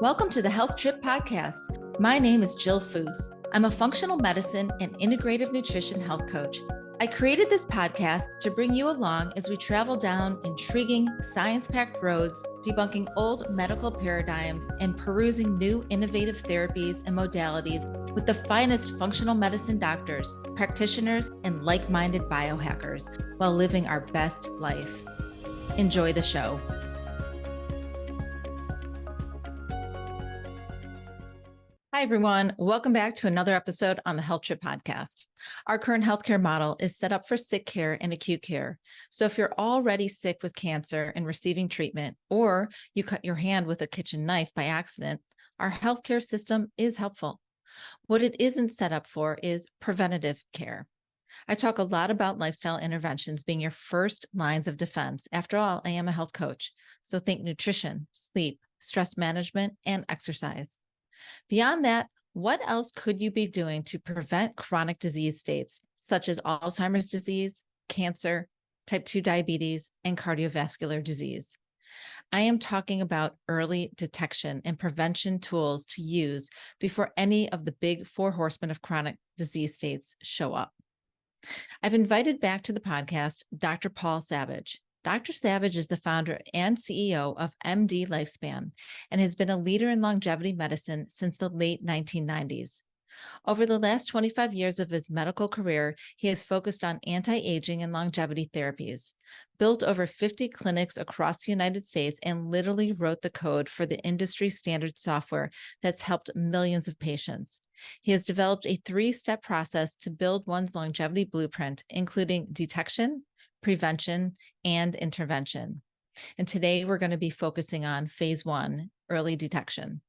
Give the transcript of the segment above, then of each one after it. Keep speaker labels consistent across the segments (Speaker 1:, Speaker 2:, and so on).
Speaker 1: Welcome to the Health Trip Podcast. My name is Jill Foose. I'm a functional medicine and integrative nutrition health coach. I created this podcast to bring you along as we travel down intriguing, science-packed roads, debunking old medical paradigms and perusing new innovative therapies and modalities with the finest functional medicine doctors, practitioners, and like-minded biohackers while living our best life. Enjoy the show. Hi, everyone. Welcome back to another episode on the Health Trip Podcast. Our current healthcare model is set up for sick care and acute care. So if you're already sick with cancer and receiving treatment, or you cut your hand with a kitchen knife by accident, our healthcare system is helpful. What it isn't set up for is preventative care. I talk a lot about lifestyle interventions being your first lines of defense. After all, I am a health coach. So think nutrition, sleep, stress management, and exercise. Beyond that, what else could you be doing to prevent chronic disease states such as Alzheimer's disease, cancer, type 2 diabetes, and cardiovascular disease? I am talking about early detection and prevention tools to use before any of the big four horsemen of chronic disease states show up. I've invited back to the podcast Dr. Paul Savage. Dr. Savage is the founder and CEO of MDLifespan and has been a leader in longevity medicine since the late 1990s. Over the last 25 years of his medical career, he has focused on anti-aging and longevity therapies, built over 50 clinics across the United States, and literally wrote the code for the industry standard software that's helped millions of patients. He has developed a 3-step process to build one's longevity blueprint, including detection, prevention, and intervention. And today we're going to be focusing on phase 1, early detection.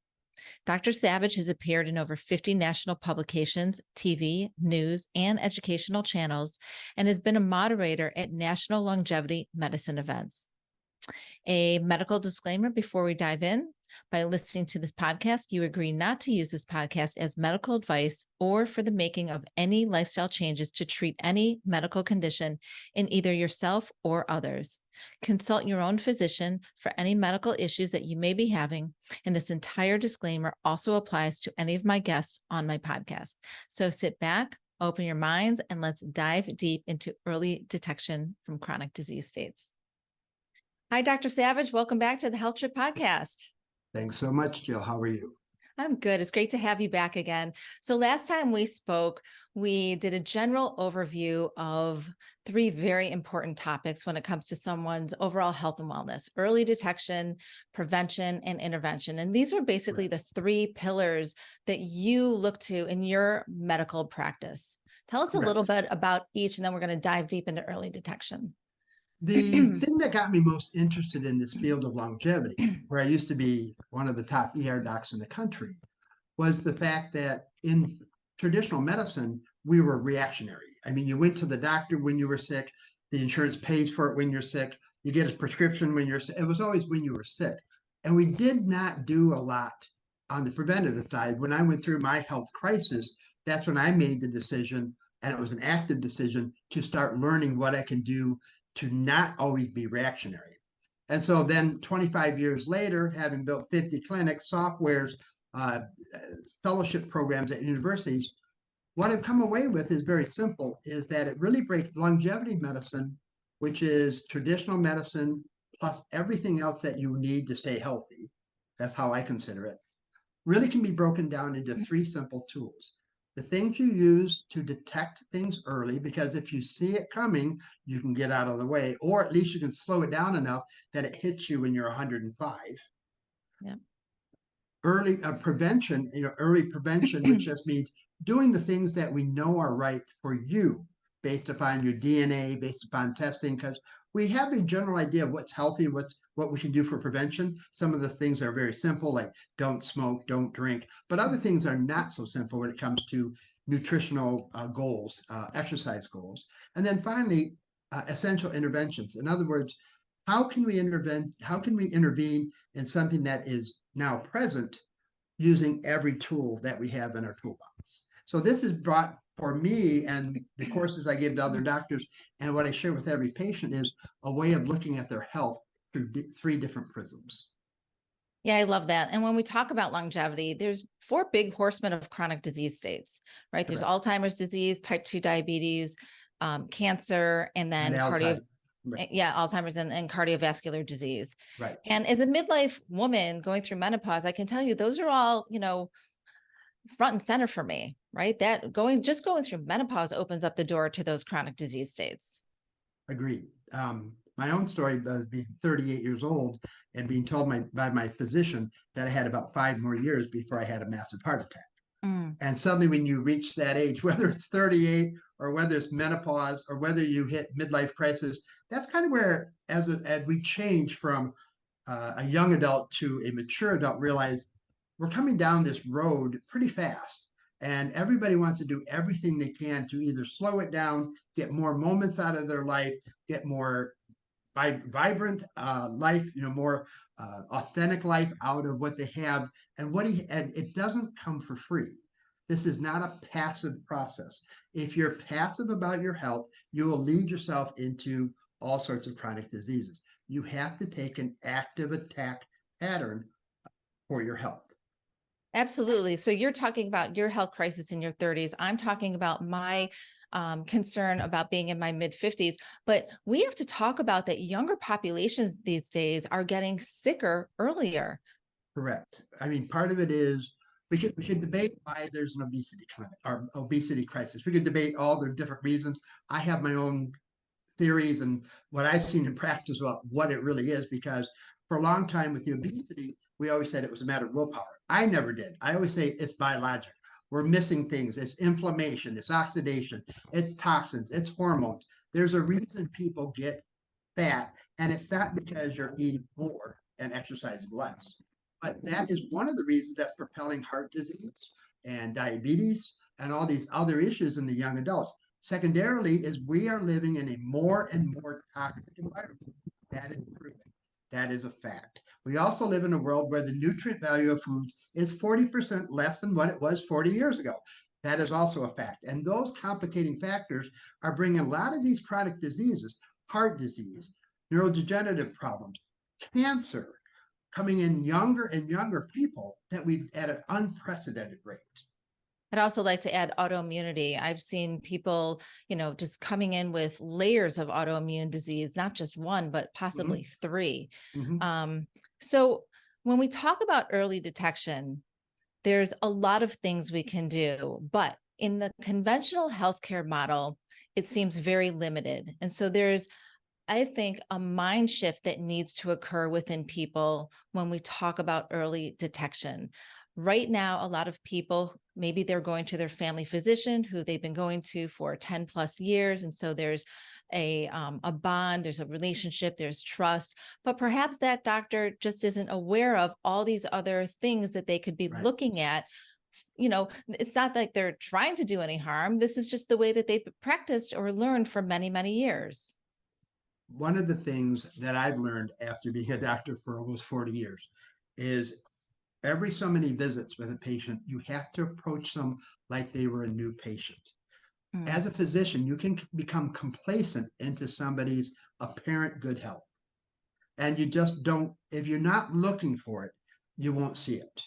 Speaker 1: Dr. Savage has appeared in over 50 national publications, TV, news, and educational channels, and has been a moderator at national longevity medicine events. A medical disclaimer before we dive in. By listening to this podcast, you agree not to use this podcast as medical advice or for the making of any lifestyle changes to treat any medical condition in either yourself or others. Consult your own physician for any medical issues that you may be having, and this entire disclaimer also applies to any of my guests on my podcast. So sit back, open your minds, and let's dive deep into early detection from chronic disease states. Hi, Dr. Savage. Welcome back to the Health Trip Podcast.
Speaker 2: Thanks so much, Jill. How are you?
Speaker 1: I'm good. It's great to have you back again. So last time we spoke, we did a general overview of 3 very important topics when it comes to someone's overall health and wellness: early detection, prevention, and intervention. And these are basically the 3 pillars that you look to in your medical practice. Tell us a little bit about each, and then we're going to dive deep into early detection.
Speaker 2: The thing that got me most interested in this field of longevity, where I used to be one of the top ER docs in the country, was the fact that in traditional medicine, we were reactionary. I mean, you went to the doctor when you were sick, the insurance pays for it when you're sick, you get a prescription when you're sick. It was always when you were sick. And we did not do a lot on the preventative side. When I went through my health crisis, that's when I made the decision, and it was an active decision, to start learning what I can do to not always be reactionary. And so then 25 years later, having built 50 clinics, softwares, fellowship programs at universities, what I've come away with is very simple, is that it really breaks longevity medicine, which is traditional medicine plus everything else that you need to stay healthy. That's how I consider it. Really can be broken down into 3 simple tools. The things you use to detect things early, because if you see it coming, you can get out of the way, or at least you can slow it down enough that it hits you when you're 105.
Speaker 1: Yeah.
Speaker 2: Early prevention, early prevention, which just means doing the things that we know are right for you based upon your DNA, based upon testing, because we have a general idea of what's healthy, what we can do for prevention. Some of the things are very simple, like don't smoke, don't drink, but other things are not so simple when it comes to nutritional goals, exercise goals. And then finally, essential interventions. In other words, how can we intervene in something that is now present using every tool that we have in our toolbox? So this is brought, for me, and the courses I give to other doctors, and what I share with every patient, is a way of looking at their health through 3 different prisms.
Speaker 1: Yeah, I love that. And when we talk about longevity, there's four big horsemen of chronic disease states, right? There's
Speaker 2: Correct.
Speaker 1: Alzheimer's disease, type 2 diabetes, cancer, and
Speaker 2: And
Speaker 1: then
Speaker 2: Alzheimer's. Right.
Speaker 1: yeah, Alzheimer's and cardiovascular disease.
Speaker 2: Right.
Speaker 1: And as a midlife woman going through menopause, I can tell you those are all, front and center for me, right? That just going through menopause opens up the door to those chronic disease states.
Speaker 2: Agreed. My own story, being 38 years old and being told by my physician that I had about 5 more years before I had a massive heart attack.
Speaker 1: Mm.
Speaker 2: And suddenly, when you reach that age, whether it's 38 or whether it's menopause or whether you hit midlife crisis, that's kind of where, as we change from a young adult to a mature adult, realize we're coming down this road pretty fast. And everybody wants to do everything they can to either slow it down, get more moments out of their life, get more vibrant life, more authentic life out of what they have. And it doesn't come for free. This is not a passive process. If you're passive about your health, you will lead yourself into all sorts of chronic diseases. You have to take an active attack pattern for your health.
Speaker 1: Absolutely. So you're talking about your health crisis in your 30s. I'm talking about my concern about being in my mid 50s. But we have to talk about that younger populations these days are getting sicker earlier.
Speaker 2: Correct. I mean, part of it is we could debate why there's an obesity clinic or obesity crisis. We could debate all the different reasons. I have my own theories and what I've seen in practice about what it really is, because for a long time with the obesity, we always said it was a matter of willpower. I never did. I always say it's biologic. We're missing things. It's inflammation, it's oxidation, it's toxins, it's hormones. There's a reason people get fat, and it's not because you're eating more and exercising less. But that is one of the reasons that's propelling heart disease and diabetes and all these other issues in the young adults. Secondarily, is we are living in a more and more toxic environment. That is proven. That is a fact. We also live in a world where the nutrient value of foods is 40% less than what it was 40 years ago. That is also a fact. And those complicating factors are bringing a lot of these chronic diseases, heart disease, neurodegenerative problems, cancer, coming in younger and younger people that we at an unprecedented rate.
Speaker 1: I'd also like to add autoimmunity. I've seen people, just coming in with layers of autoimmune disease, not just one, but possibly three. So when we talk about early detection, there's a lot of things we can do, but in the conventional healthcare model, it seems very limited. And so there's, I think, a mind shift that needs to occur within people when we talk about early detection. Right now, a lot of people, maybe they're going to their family physician who they've been going to for 10 plus years. And so there's a bond, there's a relationship, there's trust, but perhaps that doctor just isn't aware of all these other things that they could be looking at. It's not like they're trying to do any harm. This is just the way that they've practiced or learned for many, many years.
Speaker 2: One of the things that I've learned after being a doctor for almost 40 years is every so many visits with a patient, you have to approach them like they were a new patient. As a physician, you can become complacent into somebody's apparent good health. And you just don't, if you're not looking for it, you won't see it.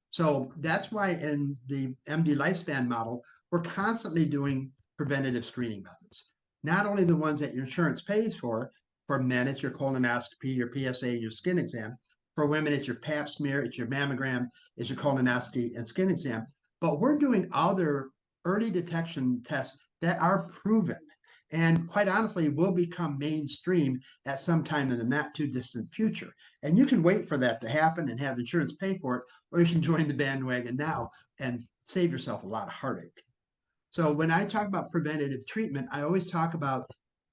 Speaker 2: So that's why in the MDLifespan model, we're constantly doing preventative screening methods. Not only the ones that your insurance pays for men, it's your colonoscopy, your PSA, your skin exam. For women, it's your pap smear, it's your mammogram, it's your colonoscopy and skin exam. But we're doing other early detection tests that are proven and quite honestly will become mainstream at some time in the not too distant future. And you can wait for that to happen and have insurance pay for it, or you can join the bandwagon now and save yourself a lot of heartache. So when I talk about preventative treatment, I always talk about,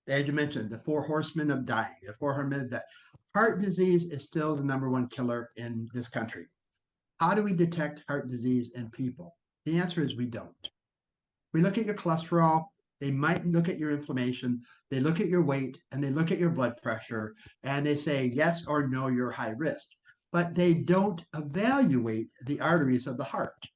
Speaker 2: as you mentioned, the four horsemen of dying, the four horsemen of death. Heart disease is still the #1 killer in this country. How do we detect heart disease in people? The answer is we don't. We look at your cholesterol, they might look at your inflammation, they look at your weight, and they look at your blood pressure, and they say yes or no, you're high risk. But they don't evaluate the arteries of the heart.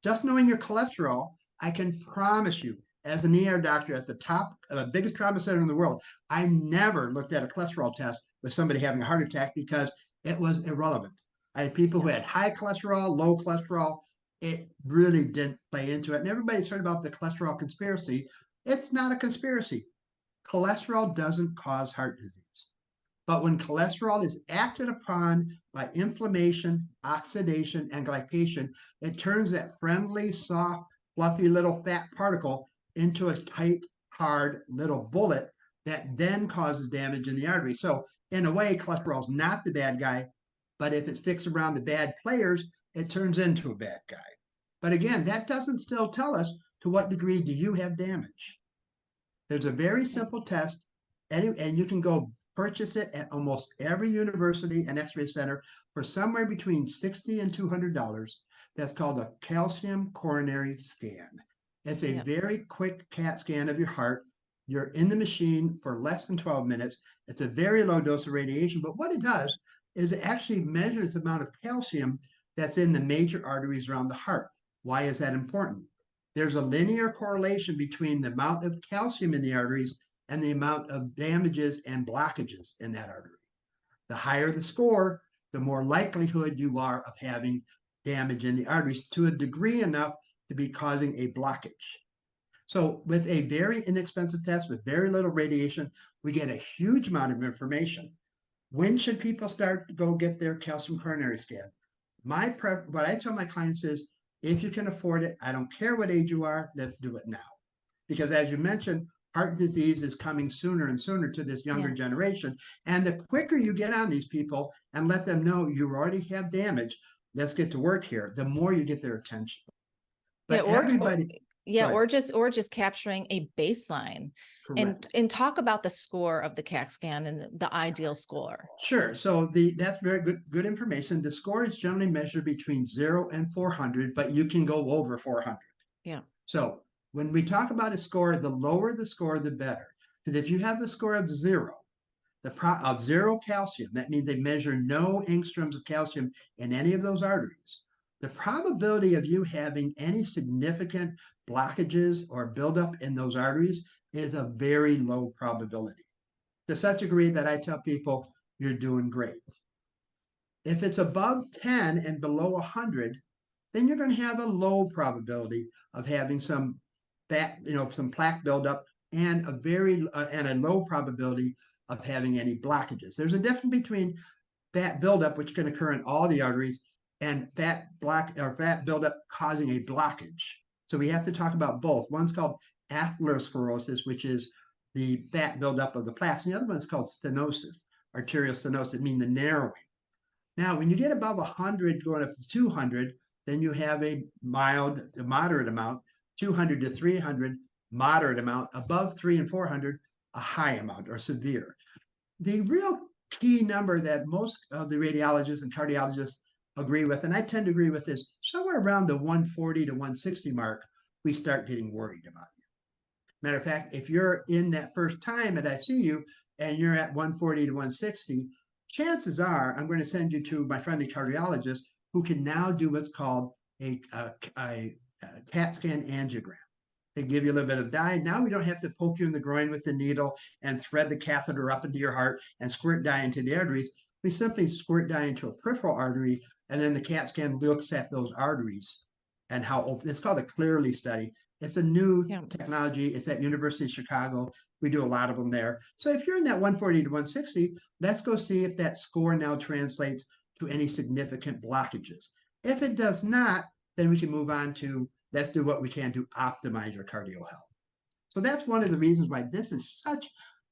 Speaker 2: Just knowing your cholesterol, I can promise you, as an ER doctor at the top, biggest trauma center in the world, I never looked at a cholesterol test with somebody having a heart attack because it was irrelevant. I had people who had high cholesterol, low cholesterol. It really didn't play into it. And everybody's heard about the cholesterol conspiracy. It's not a conspiracy. Cholesterol doesn't cause heart disease. But when cholesterol is acted upon by inflammation, oxidation, and glycation, it turns that friendly, soft, fluffy little fat particle into a tight, hard little bullet that then causes damage in the artery. So, in a way, cholesterol is not the bad guy, but if it sticks around the bad players, it turns into a bad guy. But again, that doesn't still tell us to what degree do you have damage. There's a very simple test, and you can go purchase it at almost every university and x-ray center for somewhere between $60 and $200. That's called a calcium coronary scan. It's a very quick CAT scan of your heart. You're in the machine for less than 12 minutes. It's a very low dose of radiation, but what it does is it actually measures the amount of calcium that's in the major arteries around the heart. Why is that important? There's a linear correlation between the amount of calcium in the arteries and the amount of damages and blockages in that artery. The higher the score, the more likelihood you are of having damage in the arteries to a degree enough to be causing a blockage. So with a very inexpensive test with very little radiation, we get a huge amount of information. When should people start to go get their calcium coronary scan? What I tell my clients is, if you can afford it, I don't care what age you are, let's do it now. Because as you mentioned, heart disease is coming sooner and sooner to this younger generation. And the quicker you get on these people and let them know you already have damage, let's get to work here, the more you get their attention. But
Speaker 1: or just capturing a baseline. And talk about the score of the CAT scan and the ideal score.
Speaker 2: Sure. So that's very good information. The score is generally measured between 0 and 400, but you can go over 400.
Speaker 1: Yeah.
Speaker 2: So when we talk about a score, the lower the score, the better. Because if you have the score of 0, of 0 calcium, that means they measure no angstroms of calcium in any of those arteries. The probability of you having any significant blockages or buildup in those arteries is a very low probability, to such a degree that I tell people you're doing great. If it's above 10 and below 100, then you're going to have a low probability of having some fat, some plaque buildup, and a low probability of having any blockages. There's a difference between fat buildup, which can occur in all the arteries, and fat buildup causing a blockage. So we have to talk about both. One's called atherosclerosis, which is the fat buildup of the plaques, and the other one's called stenosis, arterial stenosis, meaning the narrowing. Now, when you get above 100 going up to 200, then you have a mild to moderate amount, 200 to 300, moderate amount, above 300 and 400, a high amount or severe. The real key number that most of the radiologists and cardiologists agree with, and I tend to agree with, is somewhere around the 140 to 160 mark, we start getting worried about you. Matter of fact, if you're in that first time at ICU and you're at 140 to 160, chances are I'm going to send you to my friendly cardiologist who can now do what's called a CAT scan angiogram. They give you a little bit of dye. Now we don't have to poke you in the groin with the needle and thread the catheter up into your heart and squirt dye into the arteries. We simply squirt dye into a peripheral artery, and then the CAT scan looks at those arteries and how open. It's called a Clearly study. It's a new technology. It's at University of Chicago. We do a lot of them there. So if you're in that 140 to 160, let's go see if that score now translates to any significant blockages. If it does not, then we can move on to let's do what we can to optimize your cardio health. So that's one of the reasons why this is such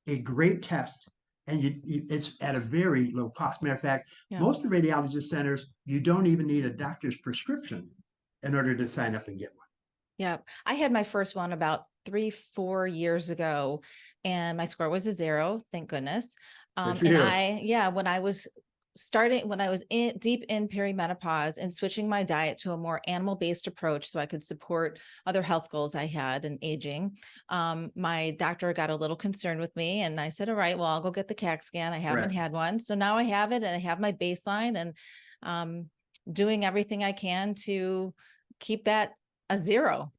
Speaker 2: a great test, and it's at a very low cost. Matter of fact, most of the radiologist centers, you don't even need a doctor's prescription in order to sign up and get one.
Speaker 1: Yeah, I had my first one about 3-4 years ago, and my score was a 0, thank goodness. And when I was deep in perimenopause and switching my diet to a more animal-based approach so I could support other health goals I had in aging, my doctor got a little concerned with me, and I said, all right, well, I'll go get the CAT scan. I haven't had one. So now I have it, and I have my baseline, and doing everything I can to keep that a 0.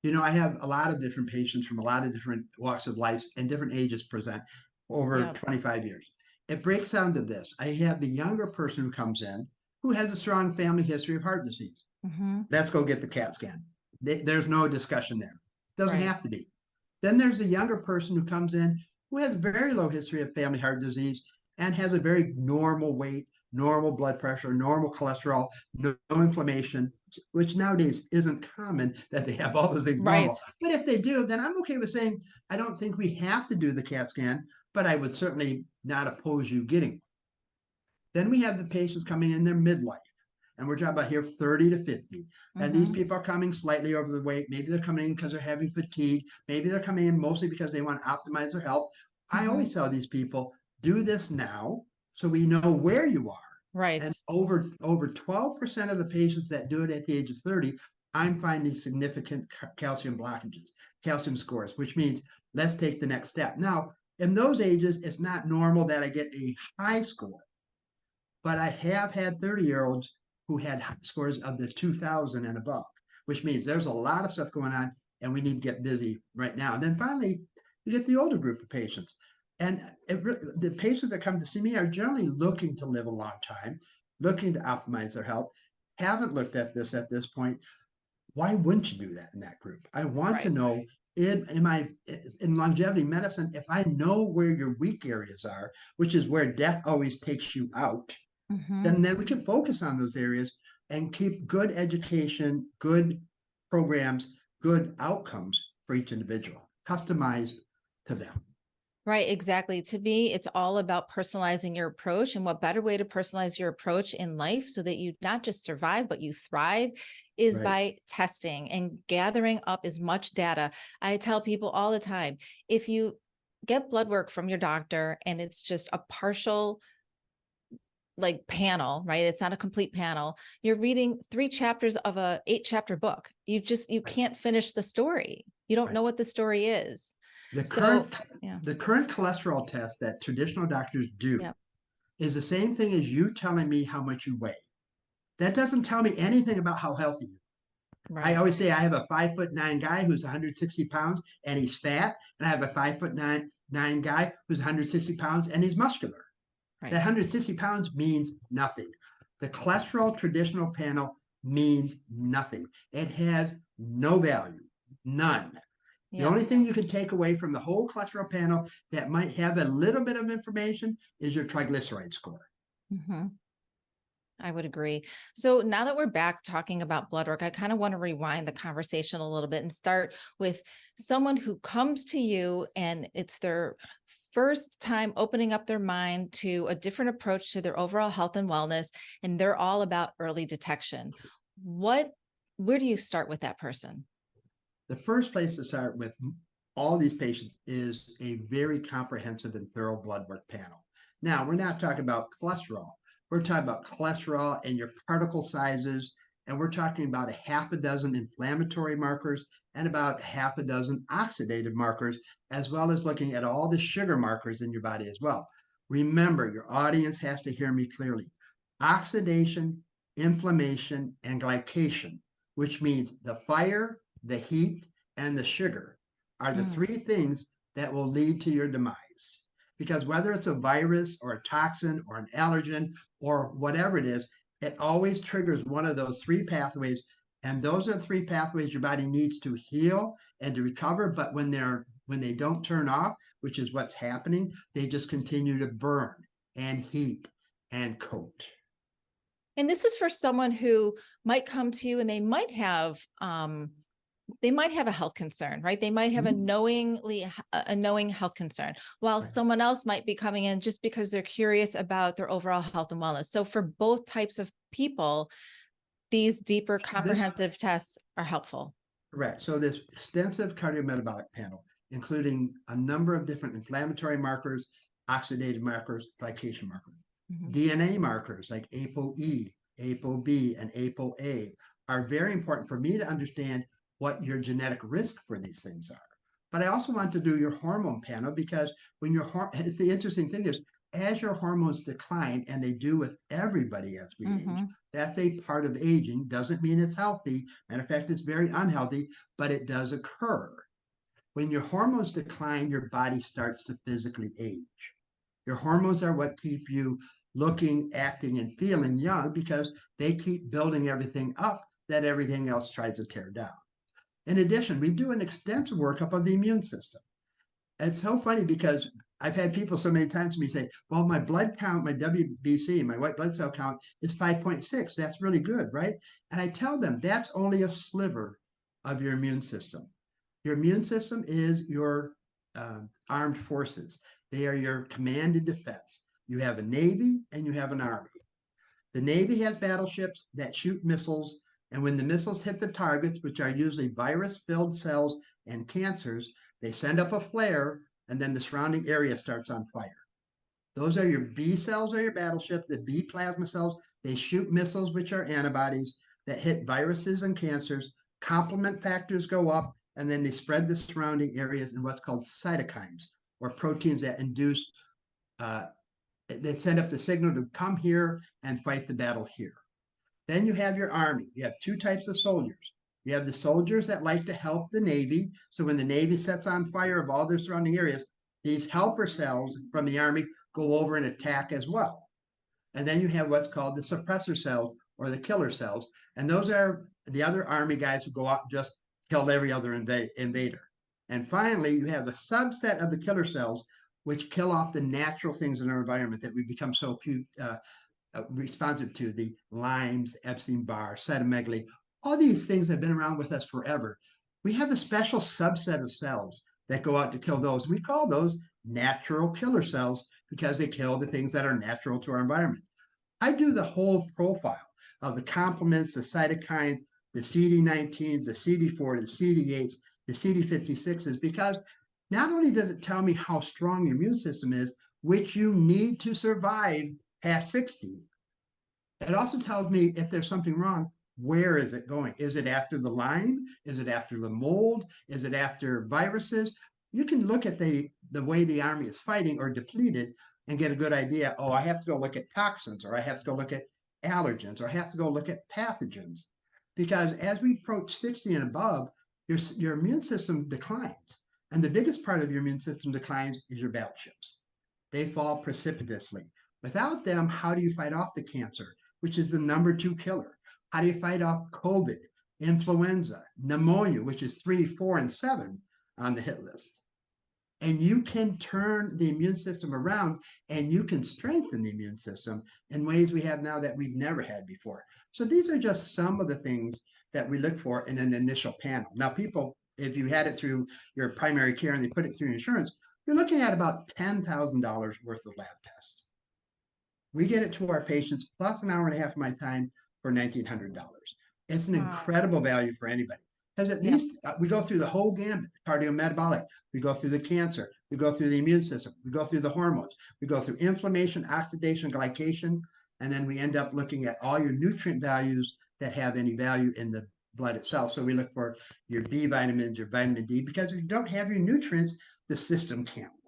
Speaker 2: I have a lot of different patients from a lot of different walks of life and different ages present over 25 years. It breaks down to this. I have the younger person who comes in who has a strong family history of heart disease. Let's go get the CAT scan. There's no discussion there. Doesn't have to be. Then there's a younger person who comes in who has very low history of family heart disease and has a very normal weight, normal blood pressure, normal cholesterol, no inflammation, which nowadays isn't common that they have all those things normal. But if they do, then I'm okay with saying, I don't think we have to do the CAT scan, but I would certainly not oppose you getting one. Then we have the patients coming in their midlife. And we're talking about here 30 to 50. And these people are coming slightly over the weight. Maybe they're coming in because they're having fatigue. Maybe they're coming in mostly because they want to optimize their health. I always tell these people, do this now so we know where you are.
Speaker 1: Right.
Speaker 2: And over 12% of the patients that do it at the age of 30, I'm finding significant calcium blockages, calcium scores, which means let's take the next step. Now, in those ages, it's not normal that I get a high score, but I have had 30-year-olds who had scores of the 2000 and above, which means there's a lot of stuff going on and we need to get busy right now. And then finally, you get the older group of patients. And the patients that come to see me are generally looking to live a long time, looking to optimize their health, haven't looked at this point. Why wouldn't you do that in that group? I want to know, in longevity medicine, if I know where your weak areas are, which is where death always takes you out, then we can focus on those areas and keep good education, good programs, good outcomes for each individual, customized to them.
Speaker 1: Right, exactly. To me, it's all about personalizing your approach. And what better way to personalize your approach in life so that you not just survive, but you thrive is by testing and gathering up as much data. I tell people all the time, if you get blood work from your doctor and it's just a partial panel, right? It's not a complete panel. You're reading 3 chapters of a 8-chapter book. You can't finish the story. You don't know what the story is.
Speaker 2: The current cholesterol test that traditional doctors do is the same thing as you telling me how much you weigh. That doesn't tell me anything about how healthy you are. I always say I have a 5'9" guy who's 160 pounds and he's fat, and I have a 5'9" guy who's 160 pounds and he's muscular. That 160 pounds means nothing. The cholesterol traditional panel means nothing. It has no value, none. The only thing you can take away from the whole cholesterol panel that might have a little bit of information is your triglyceride score.
Speaker 1: I would agree. So now that we're back talking about blood work, I kind of want to rewind the conversation a little bit and start with someone who comes to you and it's their first time opening up their mind to a different approach to their overall health and wellness, and they're all about early detection. Where do you start with that person?
Speaker 2: The first place to start with all these patients is a very comprehensive and thorough blood work panel. Now, we're not talking about cholesterol. We're talking about cholesterol and your particle sizes, and we're talking about a half a dozen inflammatory markers and about half a dozen oxidative markers, as well as looking at all the sugar markers in your body as well. Remember, your audience has to hear me clearly. Oxidation, inflammation, and glycation, which means the fire, the heat, and the sugar are the 3 things that will lead to your demise. Because whether it's a virus or a toxin or an allergen or whatever it is, it always triggers one of those 3 pathways. And those are the 3 pathways your body needs to heal and to recover. But when they don't turn off, which is what's happening, they just continue to burn and heat and coat.
Speaker 1: And this is for someone who might come to you and they might have a health concern, right? They might have a knowing health concern, while someone else might be coming in just because they're curious about their overall health and wellness. So for both types of people, these deeper comprehensive tests are helpful.
Speaker 2: Correct. So this extensive cardiometabolic panel, including a number of different inflammatory markers, oxidative markers, glycation markers, DNA markers like ApoE, ApoB, and ApoA are very important for me to understand what your genetic risk for these things are. But I also want to do your hormone panel because it's the interesting thing is, as your hormones decline, and they do with everybody as we age, that's a part of aging. Doesn't mean it's healthy. Matter of fact, it's very unhealthy, but it does occur. When your hormones decline, your body starts to physically age. Your hormones are what keep you looking, acting, and feeling young because they keep building everything up that everything else tries to tear down. In addition, we do an extensive workup of the immune system. It's so funny because I've had people so many times to me say, well, my blood count, my WBC, my white blood cell count is 5.6. That's really good, right? And I tell them that's only a sliver of your immune system. Your immune system is your armed forces. They are your command and defense. You have a Navy and you have an Army. The Navy has battleships that shoot missiles, and when the missiles hit the targets, which are usually virus-filled cells and cancers, they send up a flare, and then the surrounding area starts on fire. Those are your B cells of your battleship, the B plasma cells. They shoot missiles, which are antibodies that hit viruses and cancers. Complement factors go up, and then they spread the surrounding areas in what's called cytokines, or proteins that induce, they send up the signal to come here and fight the battle here. Then you have your Army. You have two types of soldiers. You have the soldiers that like to help the Navy. So when the Navy sets on fire of all their surrounding areas, these helper cells from the Army go over and attack as well. And then you have what's called the suppressor cells or the killer cells. And those are the other Army guys who go out and just kill every other invader. And finally, you have a subset of the killer cells which kill off the natural things in our environment that we become so responsive to, the Lyme's, Epstein-Barr, cytomegalomy. All these things have been around with us forever. We have a special subset of cells that go out to kill those. We call those natural killer cells because they kill the things that are natural to our environment. I do the whole profile of the complements, the cytokines, the CD19s, the CD4, the CD8s, the CD56s, because not only does it tell me how strong your immune system is, which you need to survive past 60, it also tells me if there's something wrong, where is it going? Is it after the Lyme? Is it after the mold? Is it after viruses? You can look at the way the Army is fighting or depleted and get a good idea. Oh, I have to go look at toxins, or I have to go look at allergens, or I have to go look at pathogens. Because as we approach 60 and above, your immune system declines. And the biggest part of your immune system declines is your battleships. They fall precipitously. Without them, how do you fight off the cancer, which is the #2 killer? How do you fight off COVID, influenza, pneumonia, which is 3, 4, and 7 on the hit list? And you can turn the immune system around, and you can strengthen the immune system in ways we have now that we've never had before. So these are just some of the things that we look for in an initial panel. Now, people, if you had it through your primary care and they put it through insurance, you're looking at about $10,000 worth of lab tests. We get it to our patients plus an hour and a half of my time for $1,900. It's an incredible value for anybody. Because at least we go through the whole gambit, cardiometabolic, we go through the cancer, we go through the immune system, we go through the hormones, we go through inflammation, oxidation, glycation, and then we end up looking at all your nutrient values that have any value in the blood itself. So we look for your B vitamins, your vitamin D, because if you don't have your nutrients, the system can't work.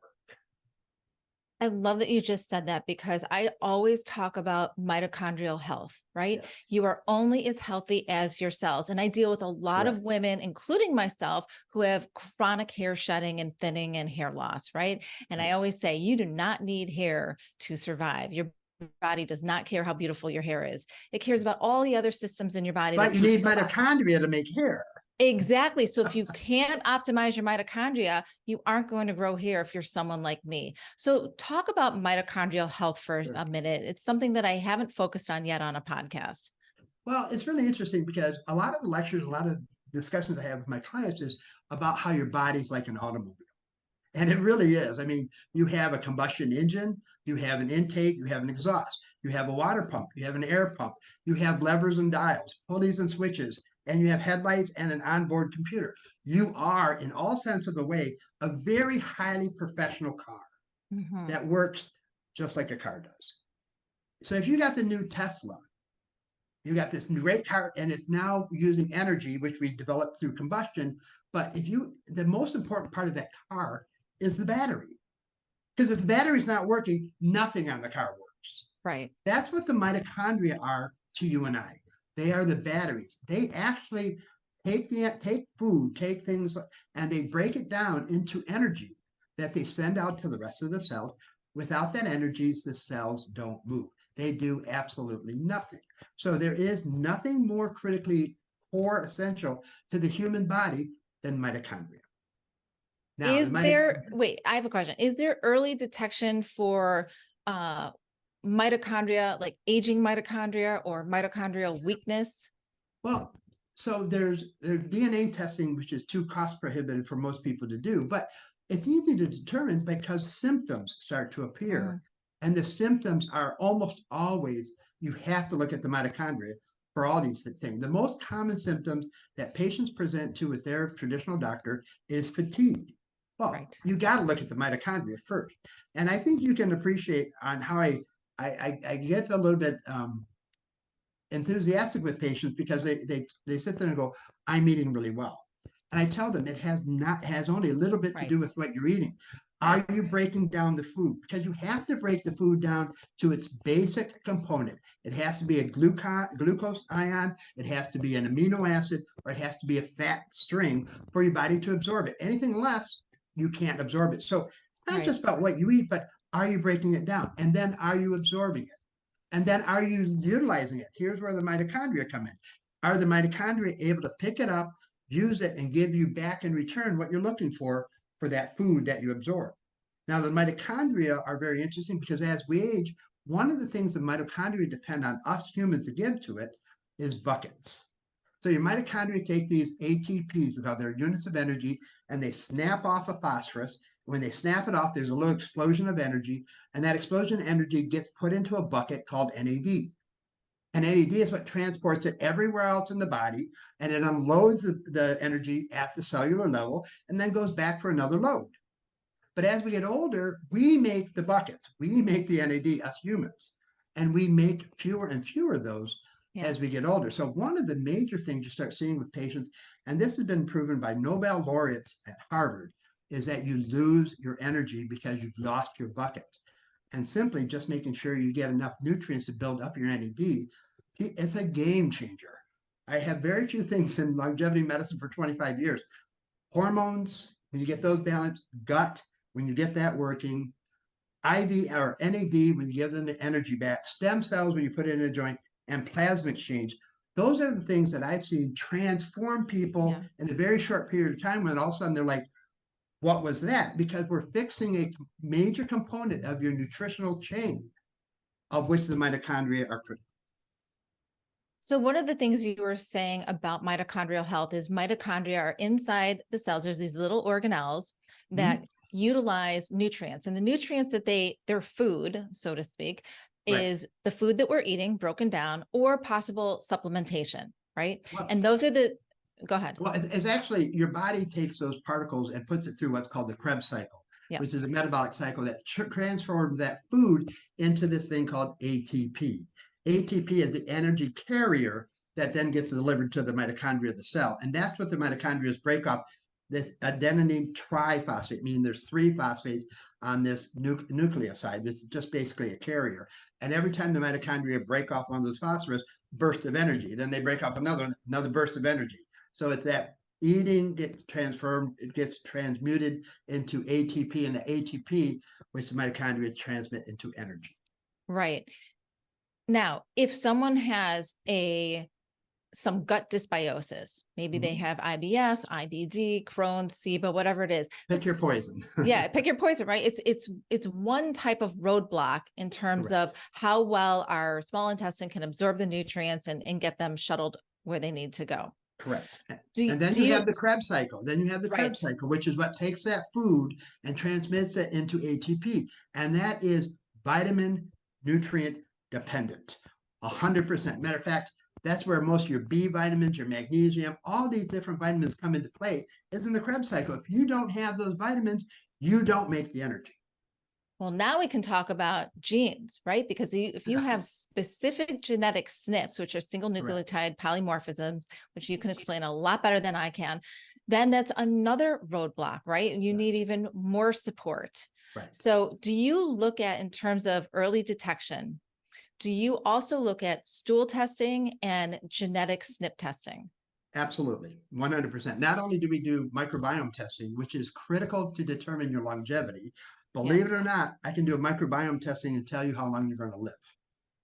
Speaker 1: I love that you just said that, because I always talk about mitochondrial health, right?
Speaker 2: Yes.
Speaker 1: You are only as healthy as your cells. And I deal with a lot of women, including myself, who have chronic hair shedding and thinning and hair loss, right? And I always say, you do not need hair to survive. Your body does not care how beautiful your hair is. It cares about all the other systems in your body.
Speaker 2: But you need mitochondria to make hair.
Speaker 1: Exactly. So if you can't optimize your mitochondria, you aren't going to grow hair if you're someone like me. So talk about mitochondrial health for a minute. It's something that I haven't focused on yet on a podcast.
Speaker 2: Well, it's really interesting because a lot of the lectures, a lot of discussions I have with my clients is about how your body's like an automobile. And it really is. I mean, you have a combustion engine, you have an intake, you have an exhaust, you have a water pump, you have an air pump, you have levers and dials, pulleys and switches, and you have headlights and an onboard computer. You are, in all sense of the way, a very highly professional car that works just like a car does. So if you got the new Tesla, you got this great car, and it's now using energy, which we developed through combustion. But the most important part of that car is the battery. Because if the battery's not working, nothing on the car works.
Speaker 1: Right.
Speaker 2: That's what the mitochondria are to you and I. They are the batteries. They actually take food, take things, and they break it down into energy that they send out to the rest of the cells. Without that energy, the cells don't move. they do absolutely nothing. So there is nothing more critically core essential to the human body than mitochondria. Now, the
Speaker 1: Wait, I have a question. Is there early detection for mitochondria, like aging mitochondria or mitochondrial weakness?
Speaker 2: well, so there's DNA testing, which is too cost prohibitive for most people to do, but it's easy to determine because symptoms start to appear. And the symptoms are almost always, you have to look at the mitochondria for all these things. The most common symptoms that patients present to with their traditional doctor is fatigue. Well,
Speaker 1: Right.
Speaker 2: you got to look at the mitochondria first. And I think you can appreciate on how I get a little bit enthusiastic with patients because they sit there and go, I'm eating really well. And I tell them it has only a little bit to do with what you're eating. Are you breaking down the food? Because you have to break the food down to its basic component. It has to be a glucose ion, it has to be an amino acid, or it has to be a fat string for your body to absorb it. Anything less, you can't absorb it. So it's not just about what you eat, but are you breaking it down? And then are you absorbing it? And then are you utilizing it? Here's where the mitochondria come in. Are the mitochondria able to pick it up, use it, and give you back in return what you're looking for that food that you absorb? Now, the mitochondria are very interesting because as we age, one of the things the mitochondria depend on us humans to give to it is buckets. So your mitochondria take these ATPs, we call their units of energy, and they snap off a phosphorus. When they snap it off, there's a little explosion of energy, and that explosion of energy gets put into a bucket called NAD. And NAD is what transports it everywhere else in the body, and it unloads the energy at the cellular level and then goes back for another load. But as we get older, we make the buckets. We make the NAD, us humans, and we make fewer and fewer of those as we get older. So one of the major things you start seeing with patients, and this has been proven by Nobel laureates at Harvard, is that you lose your energy because you've lost your buckets. And simply just making sure you get enough nutrients to build up your NAD, it's a game changer. I have very few things in longevity medicine for 25 years. Hormones, when you get those balanced, gut, when you get that working, IV or NAD, when you give them the energy back, stem cells, when you put it in a joint, and plasma exchange. Those are the things that I've seen transform people in a very short period of time when all of a sudden they're like, what was that? Because we're fixing a major component of your nutritional chain, of which the mitochondria are critical.
Speaker 1: So one of the things you were saying about mitochondrial health is mitochondria are inside the cells. There's these little organelles that utilize nutrients, and the nutrients that their food, so to speak, is the food that we're eating broken down or possible supplementation, right? Well, and those are go ahead.
Speaker 2: Well, it's actually your body takes those particles and puts it through what's called the Krebs cycle, which is a metabolic cycle that transforms that food into this thing called ATP. ATP is the energy carrier that then gets delivered to the mitochondria of the cell. And that's what the mitochondria break off, this adenine triphosphate, meaning there's 3 phosphates on this nucleoside. This is just basically a carrier. And every time the mitochondria break off one of those phosphorus, burst of energy. Then they break off another burst of energy. So it's that eating gets transformed, it gets transmuted into ATP, and the ATP, which the mitochondria transmit into energy.
Speaker 1: Right. Now, if someone has some gut dysbiosis, maybe they have IBS, IBD, Crohn's, SIBO, whatever it is.
Speaker 2: Pick your poison.
Speaker 1: Pick your poison, right? It's one type of roadblock in terms of how well our small intestine can absorb the nutrients and get them shuttled where they need to go.
Speaker 2: Correct. And then you have the Krebs cycle. Then you have the
Speaker 1: Right.
Speaker 2: Krebs cycle, which is what takes that food and transmits it into ATP. And that is vitamin nutrient dependent, 100%. Matter of fact, that's where most of your B vitamins, your magnesium, all these different vitamins come into play, is in the Krebs cycle. If you don't have those vitamins, you don't make the energy.
Speaker 1: Well, now we can talk about genes, right? Because if you have specific genetic SNPs, which are single nucleotide polymorphisms, which you can explain a lot better than I can, then that's another roadblock, right? You need even more support. Right. So do you look at, in terms of early detection, do you also look at stool testing and genetic SNP testing?
Speaker 2: Absolutely, 100%. Not only do we do microbiome testing, which is critical to determine your longevity, believe it or not, I can do a microbiome testing and tell you how long you're going to live.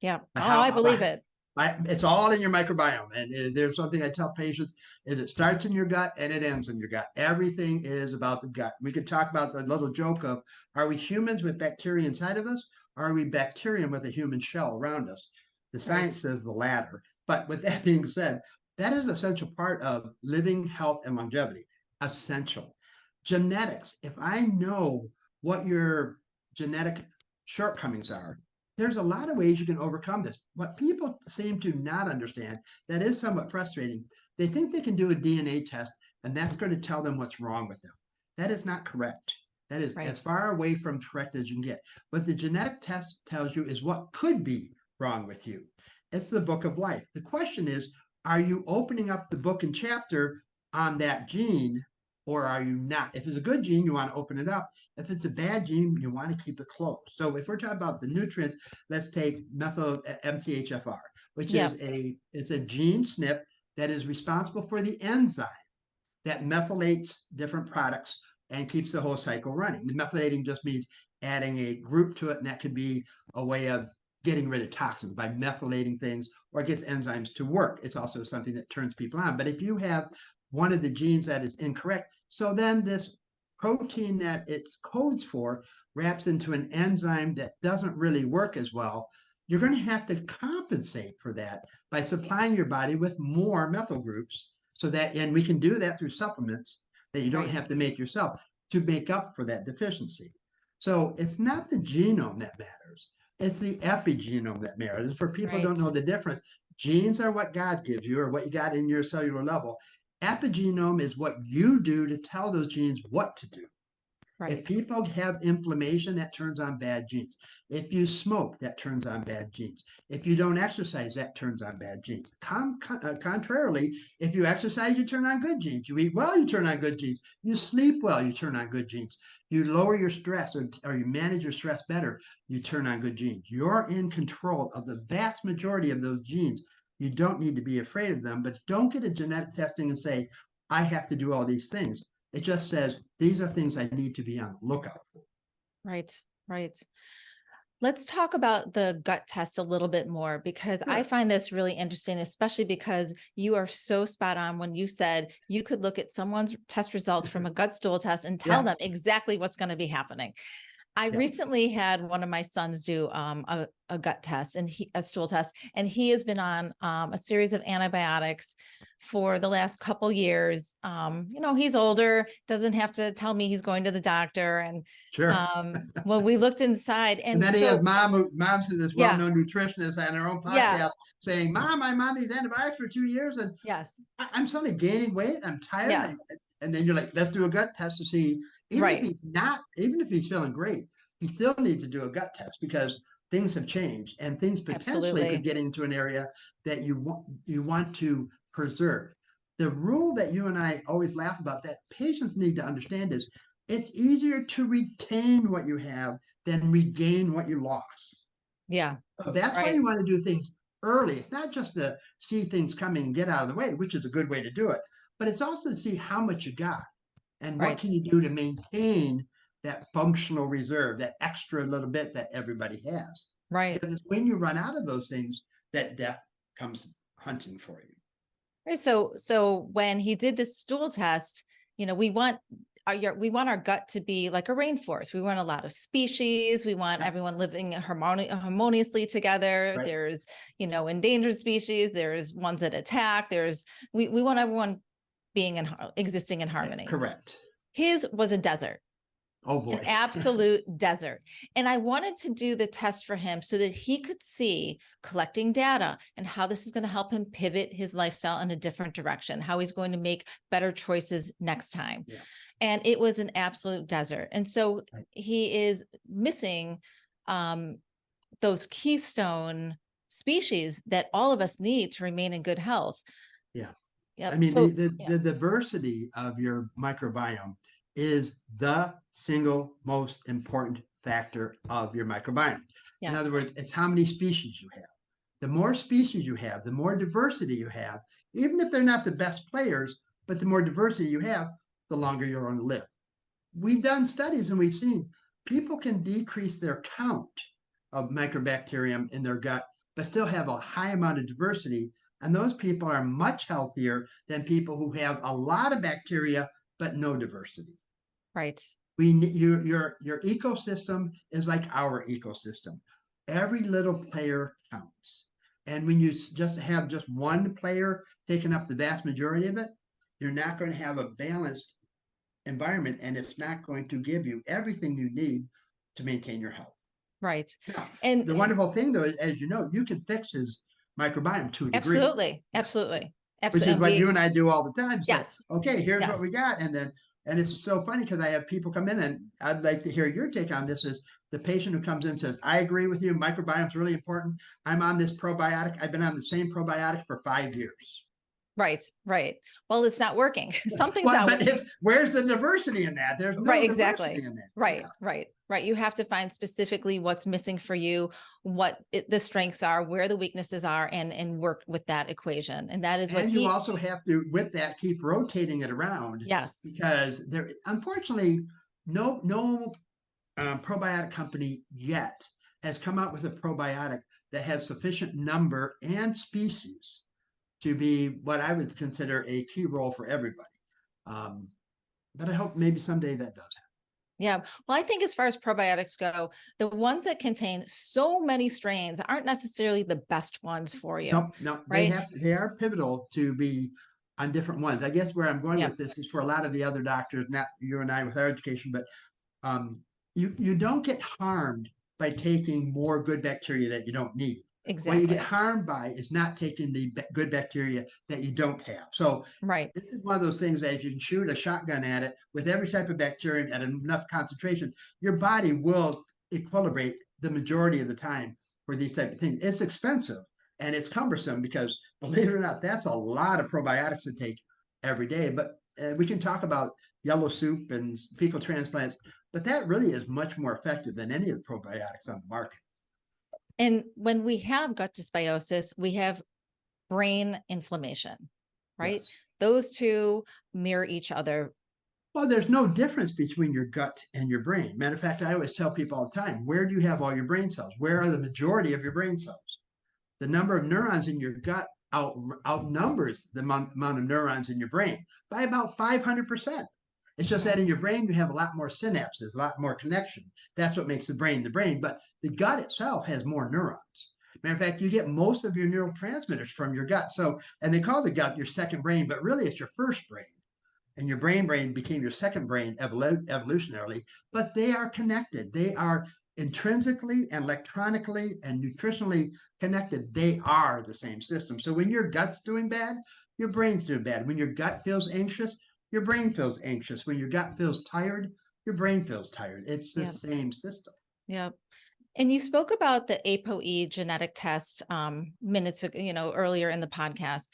Speaker 1: Yeah.
Speaker 2: By
Speaker 1: Oh,
Speaker 2: how,
Speaker 1: I believe
Speaker 2: by,
Speaker 1: it.
Speaker 2: it's all in your microbiome. And there's something I tell patients is it starts in your gut and it ends in your gut. Everything is about the gut. We could talk about the little joke of, are we humans with bacteria inside of us? Or are we bacterium with a human shell around us? The
Speaker 1: Right.
Speaker 2: science says the latter. But with that being said, that is an essential part of living, health, and longevity. Essential. Genetics. If I know what your genetic shortcomings are, there's a lot of ways you can overcome this. What people seem to not understand, that is somewhat frustrating, they think they can do a DNA test and that's going to tell them what's wrong with them. That is not correct. That is
Speaker 1: Right.
Speaker 2: as far away from correct as you can get. What the genetic test tells you is what could be wrong with you. It's the book of life. The question is, are you opening up the book and chapter on that gene or are you not? If it's a good gene, you want to open it up. If it's a bad gene, you want to keep it closed. So if we're talking about the nutrients, let's take methyl MTHFR, which
Speaker 1: Yep.
Speaker 2: is it's a gene SNP that is responsible for the enzyme that methylates different products and keeps the whole cycle running. The methylating just means adding a group to it, and that could be a way of getting rid of toxins by methylating things or gets enzymes to work. It's also something that turns people on. But if you have one of the genes that is incorrect, so then this protein that it codes for wraps into an enzyme that doesn't really work as well. You're going to have to compensate for that by supplying your body with more methyl groups so that, and we can do that through supplements that you don't
Speaker 1: Right.
Speaker 2: have to make yourself to make up for that deficiency. So it's not the genome that matters. It's the epigenome that matters. And for people who don't
Speaker 1: Right.
Speaker 2: know the difference, genes are what God gives you or what you got in your cellular level. Epigenome is what you do to tell those genes what to do. If
Speaker 1: Right.
Speaker 2: people have inflammation, that turns on bad genes. If you smoke, that turns on bad genes. If you don't exercise, that turns on bad genes. Contrarily, if you exercise, you turn on good genes. You eat well, you turn on good genes. You sleep well, you turn on good genes. You lower your stress or you manage your stress better, you turn on good genes. You're in control of the vast majority of those genes. You don't need to be afraid of them, but don't get a genetic testing and say, I have to do all these things. It just says, these are things I need to be on the lookout for.
Speaker 1: Right. Right. Let's talk about the gut test a little bit more because I
Speaker 2: Sure.
Speaker 1: find this really interesting, especially because you are so spot on when you said you could look at someone's test results from a gut stool test and tell
Speaker 2: Yeah.
Speaker 1: them exactly what's going to be happening. I
Speaker 2: Yeah.
Speaker 1: recently had one of my sons do a gut test and a stool test, and he has been on a series of antibiotics for the last couple years. He's older, doesn't have to tell me he's going to the doctor. And
Speaker 2: Sure.
Speaker 1: well, we looked inside,
Speaker 2: And
Speaker 1: and
Speaker 2: then he has
Speaker 1: so
Speaker 2: mom's this
Speaker 1: yeah,
Speaker 2: well-known nutritionist on her own
Speaker 1: yeah,
Speaker 2: podcast saying, Mom, I'm on these antibiotics for 2 years and
Speaker 1: yes,
Speaker 2: I'm suddenly gaining weight. I'm tired.
Speaker 1: yeah,
Speaker 2: And then you're like, let's do a gut test to see,
Speaker 1: right,
Speaker 2: even if he's feeling great, he still needs to do a gut test because things have changed and things potentially could
Speaker 1: absolutely,
Speaker 2: get into an area that you want to preserve. The rule that you and I always laugh about that patients need to understand is it's easier to retain what you have than regain what you lost.
Speaker 1: yeah,
Speaker 2: So that's why
Speaker 1: right,
Speaker 2: you want to do things early. It's not just to see things coming and get out of the way, which is a good way to do it, but it's also to see how much you got and what
Speaker 1: right,
Speaker 2: can you do to maintain that functional reserve, that extra little bit that everybody has.
Speaker 1: right.
Speaker 2: Because it's when you run out of those things that death comes hunting for you.
Speaker 1: Right. So when he did this stool test, we want our gut to be like a rainforest. We want a lot of species. We want
Speaker 2: Yeah,
Speaker 1: everyone living harmoniously together.
Speaker 2: right.
Speaker 1: There's, endangered species. There's ones that attack. We want everyone existing in
Speaker 2: Yeah,
Speaker 1: harmony.
Speaker 2: correct.
Speaker 1: His was a desert.
Speaker 2: Oh
Speaker 1: An
Speaker 2: boy.
Speaker 1: absolute desert. And I wanted to do the test for him so that he could see collecting data and how this is going to help him pivot his lifestyle in a different direction, how he's going to make better choices next time.
Speaker 2: Yeah.
Speaker 1: And it was an absolute desert. And so
Speaker 2: Right.
Speaker 1: he is missing those keystone species that all of us need to remain in good health.
Speaker 2: Yeah. I
Speaker 1: Yep.
Speaker 2: mean,
Speaker 1: So yeah,
Speaker 2: the diversity of your microbiome is the single most important factor of your microbiome. In
Speaker 1: yeah,
Speaker 2: other words, it's how many species you have. The more species you have, the more diversity you have, even if they're not the best players, but the more diversity you have, the longer you're going to live. We've done studies and we've seen people can decrease their count of microbacterium in their gut but still have a high amount of diversity. And those people are much healthier than people who have a lot of bacteria, but no diversity.
Speaker 1: Right.
Speaker 2: Your ecosystem is like our ecosystem. Every little player counts. And when you just have just one player taking up the vast majority of it, you're not going to have a balanced environment, and it's not going to give you everything you need to maintain your health.
Speaker 1: Right.
Speaker 2: Now,
Speaker 1: And
Speaker 2: the wonderful thing, though, is, as you know, you can fix his microbiome to a degree.
Speaker 1: absolutely. Absolutely.
Speaker 2: Which is
Speaker 1: Absolutely.
Speaker 2: what you and I do all the time. Say,
Speaker 1: Yes.
Speaker 2: okay, here's what
Speaker 1: Yes.
Speaker 2: we got. And it's so funny because I have people come in, and I'd like to hear your take on this. Is the patient who comes in says, I agree with you, microbiome is really important. I'm on this probiotic. I've been on the same probiotic for 5 years.
Speaker 1: Right. Right. Well, it's not working. Something's
Speaker 2: Well,
Speaker 1: not
Speaker 2: but
Speaker 1: working.
Speaker 2: where's the diversity in that? There's no
Speaker 1: Right.
Speaker 2: diversity
Speaker 1: Exactly.
Speaker 2: in that.
Speaker 1: Right.
Speaker 2: Yeah.
Speaker 1: Right. Right. You have to find specifically what's missing for you, what the strengths are, where the weaknesses are, and work with that equation. And that is what
Speaker 2: And you also have to, with that, keep rotating it around.
Speaker 1: Yes.
Speaker 2: Because there, unfortunately, no probiotic company yet has come out with a probiotic that has sufficient number and species to be what I would consider a key role for everybody. But I hope maybe someday that does happen.
Speaker 1: Yeah. Well, I think as far as probiotics go, the ones that contain so many strains aren't necessarily the best ones for you.
Speaker 2: No,
Speaker 1: right?
Speaker 2: they are pivotal to be on different ones. I guess where I'm going
Speaker 1: Yeah.
Speaker 2: with this is for a lot of the other doctors, not you and I with our education, but you don't get harmed by taking more good bacteria that you don't need.
Speaker 1: Exactly.
Speaker 2: What you get harmed by is not taking the good bacteria that you don't have. So
Speaker 1: right.
Speaker 2: This is one of those things that you can shoot a shotgun at it with every type of bacterium at enough concentration, your body will equilibrate the majority of the time for these type of things. It's expensive and it's cumbersome because, believe it or not, that's a lot of probiotics to take every day. But we can talk about yellow soup and fecal transplants, but that really is much more effective than any of the probiotics on the market.
Speaker 1: And when we have gut dysbiosis, we have brain inflammation, right?
Speaker 2: Yes.
Speaker 1: Those two mirror each other.
Speaker 2: Well, there's no difference between your gut and your brain. Matter of fact, I always tell people all the time, where do you have all your brain cells? Where are the majority of your brain cells? The number of neurons in your gut outnumbers the amount of neurons in your brain by about 500%. It's just that in your brain, you have a lot more synapses, a lot more connection. That's what makes the brain, but the gut itself has more neurons. Matter of fact, you get most of your neurotransmitters from your gut. So, and they call the gut your second brain, but really it's your first brain. And your brain became your second brain evolutionarily, but they are connected. They are intrinsically and electronically and nutritionally connected. They are the same system. So when your gut's doing bad, your brain's doing bad. When your gut feels anxious, your brain feels anxious. When your gut feels tired, your brain feels tired. It's the same system.
Speaker 1: Yeah. And you spoke about the ApoE genetic test minutes ago, earlier in the podcast.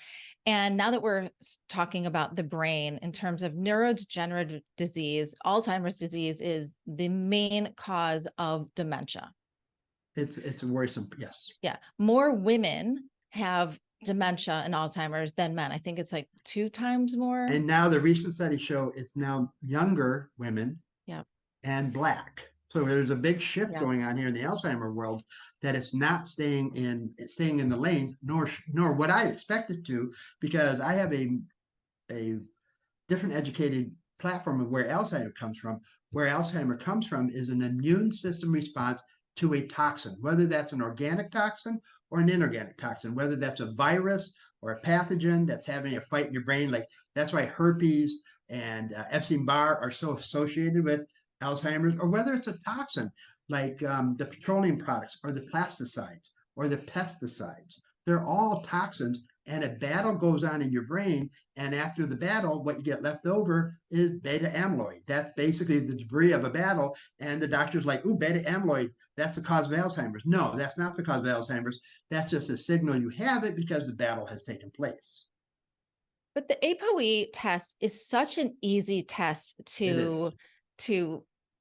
Speaker 1: And now that we're talking about the brain in terms of neurodegenerative disease, Alzheimer's disease is the main cause of dementia.
Speaker 2: It's worrisome. Yes.
Speaker 1: Yeah. More women have dementia and Alzheimer's than men. I think it's like 2 times more.
Speaker 2: And now the recent studies show it's now younger women and Black. So there's a big shift going on here in the Alzheimer world that it's not staying in the lanes, nor what I expect it to, because I have a different educated platform of where Alzheimer comes from. Where Alzheimer comes from is an immune system response to a toxin, whether that's an organic toxin or an inorganic toxin, whether that's a virus or a pathogen that's having a fight in your brain. Like that's why herpes and Epstein-Barr are so associated with Alzheimer's, or whether it's a toxin like the petroleum products or the plasticides or the pesticides. They're all toxins, and a battle goes on in your brain. And after the battle, what you get left over is beta amyloid. That's basically the debris of a battle. And the doctor's like, ooh, beta amyloid, that's the cause of Alzheimer's. No, that's not the cause of Alzheimer's. That's just a signal you have it because the battle has taken place.
Speaker 1: But the ApoE test is such an easy test to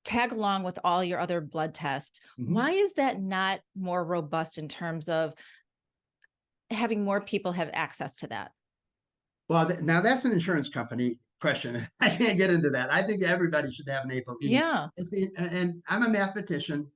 Speaker 1: tag along with all your other blood tests. Mm-hmm. Why is that not more robust in terms of having more people have access to that?
Speaker 2: Well, now that's an insurance company question. I can't get into that. I think everybody should have an ApoE.
Speaker 1: Yeah.
Speaker 2: And I'm a mathematician.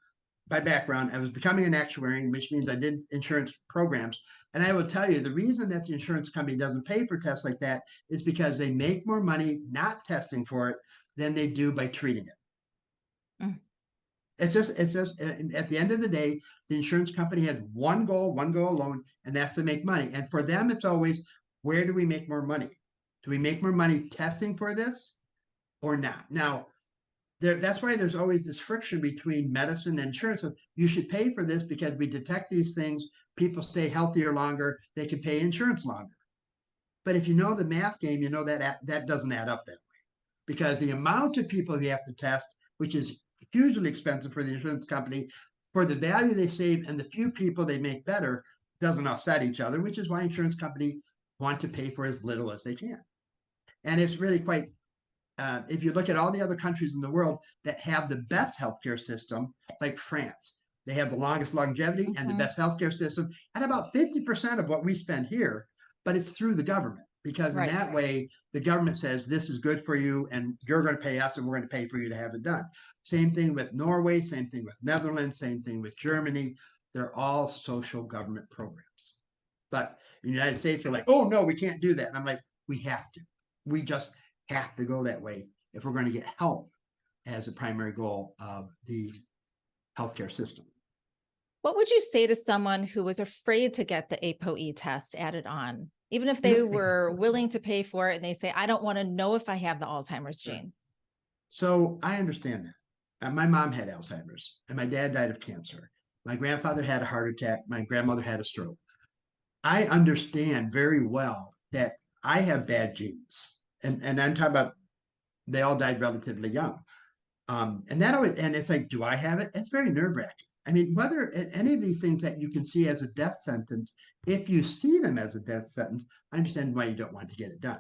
Speaker 2: by background, I was becoming an actuary, which means I did insurance programs. And I will tell you, the reason that the insurance company doesn't pay for tests like that is because they make more money not testing for it than they do by treating it.
Speaker 1: Mm.
Speaker 2: It's just at the end of the day, the insurance company has one goal alone, and that's to make money. And for them, it's always, where do we make more money? Do we make more money testing for this or not? Now, that's why there's always this friction between medicine and insurance. So you should pay for this because we detect these things. People stay healthier longer. They can pay insurance longer. But if you know the math game, you know that doesn't add up that way, because the amount of people you have to test, which is hugely expensive for the insurance company, for the value they save and the few people they make better, doesn't offset each other, which is why insurance companies want to pay for as little as they can. And it's really quite, if you look at all the other countries in the world that have the best healthcare system, like France, they have the longest longevity and the best healthcare system at about 50% of what we spend here, but it's through the government, because in that way, the government says, this is good for you and you're going to pay us and we're going to pay for you to have it done. Same thing with Norway, same thing with Netherlands, same thing with Germany. They're all social government programs. But in the United States, they're like, oh, no, we can't do that. And I'm like, we have to. We just have to go that way if we're going to get health as a primary goal of the healthcare system.
Speaker 1: What would you say to someone who was afraid to get the ApoE test added on, even if they were willing to pay for it and they say, I don't want to know if I have the Alzheimer's gene?
Speaker 2: So I understand that. My mom had Alzheimer's and my dad died of cancer. My grandfather had a heart attack. My grandmother had a stroke. I understand very well that I have bad genes. And I'm talking about, they all died relatively young. And that always, and it's like, do I have it? It's very nerve-wracking. I mean, whether any of these things that you can see as a death sentence, if you see them as a death sentence, I understand why you don't want to get it done.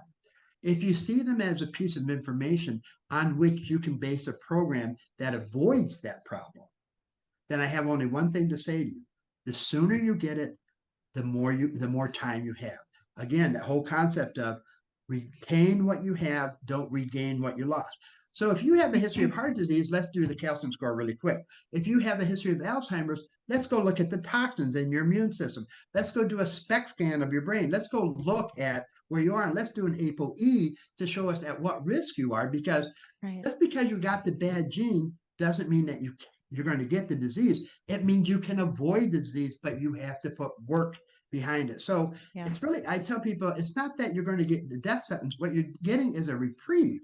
Speaker 2: If you see them as a piece of information on which you can base a program that avoids that problem, then I have only one thing to say to you. The sooner you get it, the more time you have. Again, that whole concept of retain what you have, don't regain what you lost. So if you have a history of heart disease, let's do the calcium score really quick. If you have a history of Alzheimer's, let's go look at the toxins in your immune system. Let's go do a SPECT scan of your brain. Let's go look at where you are, and let's do an ApoE to show us at what risk you are, because just because you got the bad gene doesn't mean that you're going to get the disease. It means you can avoid the disease, but you have to put work behind it. So it's really, I tell people, it's not that you're going to get the death sentence. What you're getting is a reprieve.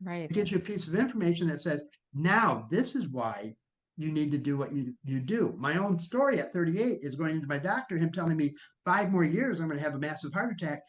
Speaker 2: It gives you a piece of information that says, now this is why you need to do what you do. My own story at 38 is going into my doctor, him telling me 5 more years, I'm going to have a massive heart attack.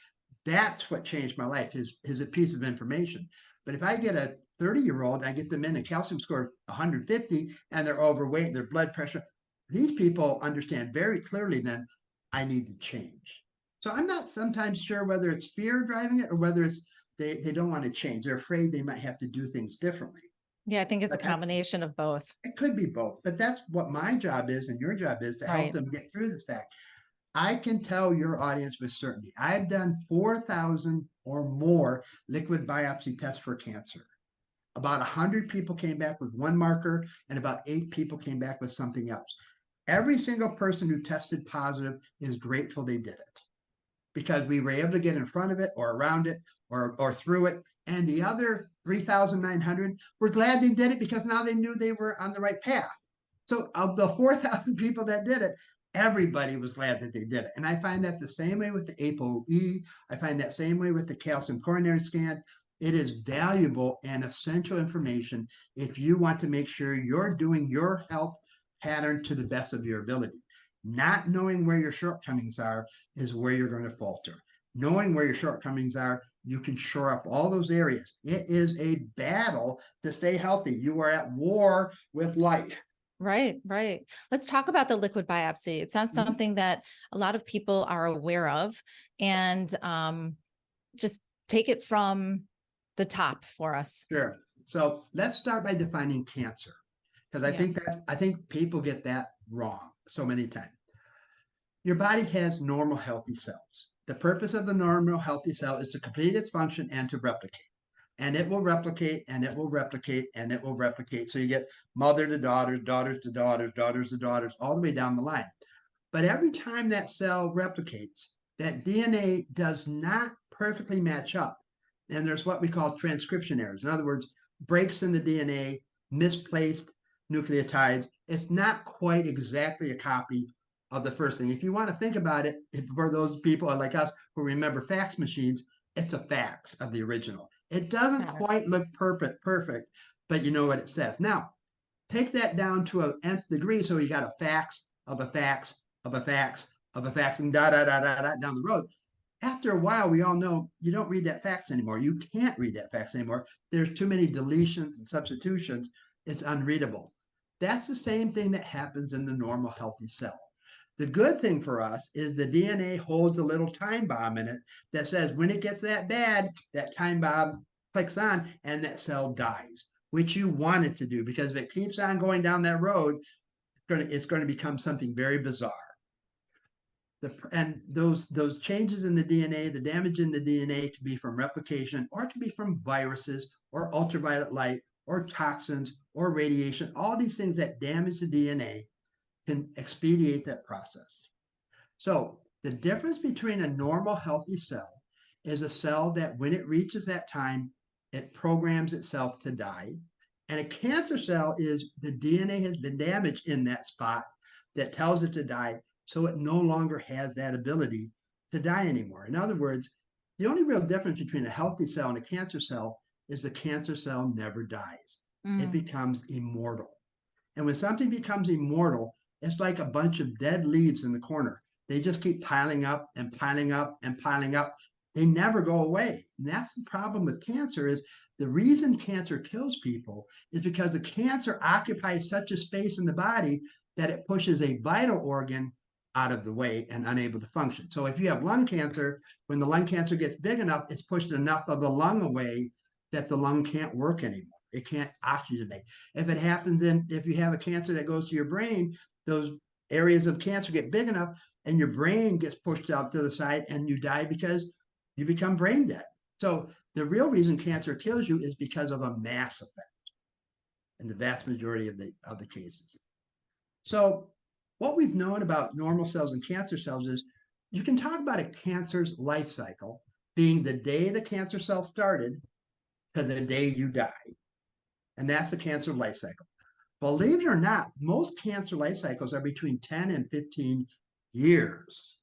Speaker 2: That's what changed my life, is a piece of information. But if I get a 30-year-old, I get them in a calcium score of 150 and they're overweight, their blood pressure, these people understand very clearly then I need to change. So I'm not sometimes sure whether it's fear driving it or whether it's they don't want to change. They're afraid they might have to do things differently.
Speaker 1: Yeah, I think it's a combination of both.
Speaker 2: It could be both, but that's what my job is and your job is, to help them get through this fact. I can tell your audience with certainty, I've done 4,000 or more liquid biopsy tests for cancer. About 100 people came back with one marker and about 8 people came back with something else. Every single person who tested positive is grateful they did it, because we were able to get in front of it or around it or through it. And the other 3,900 were glad they did it because now they knew they were on the right path. So of the 4,000 people that did it, everybody was glad that they did it. And I find that the same way with the ApoE. I find that same way with the calcium coronary scan. It is valuable and essential information if you want to make sure you're doing your health pattern to the best of your ability. Not knowing where your shortcomings are is where you're going to falter. Knowing where your shortcomings are, you can shore up all those areas. It is a battle to stay healthy. You are at war with life.
Speaker 1: Right. Let's talk about the liquid biopsy. It sounds something that a lot of people are aware of, and just take it from the top for us.
Speaker 2: Sure. So let's start by defining cancer, because I think people get that wrong so many times. Your body has normal healthy cells. The purpose of the normal healthy cell is to complete its function and to replicate. and it will replicate, and it will replicate, and it will replicate. So you get mother to daughters, daughters to daughters, daughters to daughters, all the way down the line. But every time that cell replicates, that DNA does not perfectly match up. And there's what we call transcription errors. In other words, breaks in the DNA, misplaced nucleotides. It's not quite exactly a copy of the first thing. If you want to think about it, for those people like us who remember fax machines, it's a fax of the original. It doesn't quite look perfect, but you know what it says. Now, take that down to an nth degree. So you got a fax of a fax of a fax of a fax and da da da da da down the road. After a while, we all know you don't read that fax anymore. You can't read that fax anymore. There's too many deletions and substitutions. It's unreadable. That's the same thing that happens in the normal healthy cell. The good thing for us is the DNA holds a little time bomb in it that says when it gets that bad, that time bomb clicks on and that cell dies, which you want it to do, because if it keeps on going down that road, it's going to become something very bizarre. And those changes in the DNA, the damage in the DNA can be from replication, or it can be from viruses or ultraviolet light or toxins or radiation. All these things that damage the DNA can expedite that process. So the difference between a normal healthy cell is a cell that when it reaches that time, it programs itself to die. And a cancer cell is the DNA has been damaged in that spot that tells it to die, so it no longer has that ability to die anymore. In other words, the only real difference between a healthy cell and a cancer cell is the cancer cell never dies. It becomes immortal. And when something becomes immortal, it's like a bunch of dead leaves in the corner. They just keep piling up and piling up and piling up. They never go away. And that's the problem with cancer. Is the reason cancer kills people is because the cancer occupies such a space in the body that it pushes a vital organ out of the way and unable to function. So if you have lung cancer, when the lung cancer gets big enough, it's pushed enough of the lung away that the lung can't work anymore. It can't oxygenate. If it happens if you have a cancer that goes to your brain, those areas of cancer get big enough and your brain gets pushed out to the side and you die because you become brain dead. So the real reason cancer kills you is because of a mass effect in the vast majority of the cases. So what we've known about normal cells and cancer cells is you can talk about a cancer's life cycle being the day the cancer cell started to the day you die. And that's the cancer life cycle. Believe it or not, most cancer life cycles are between 10 and 15 years.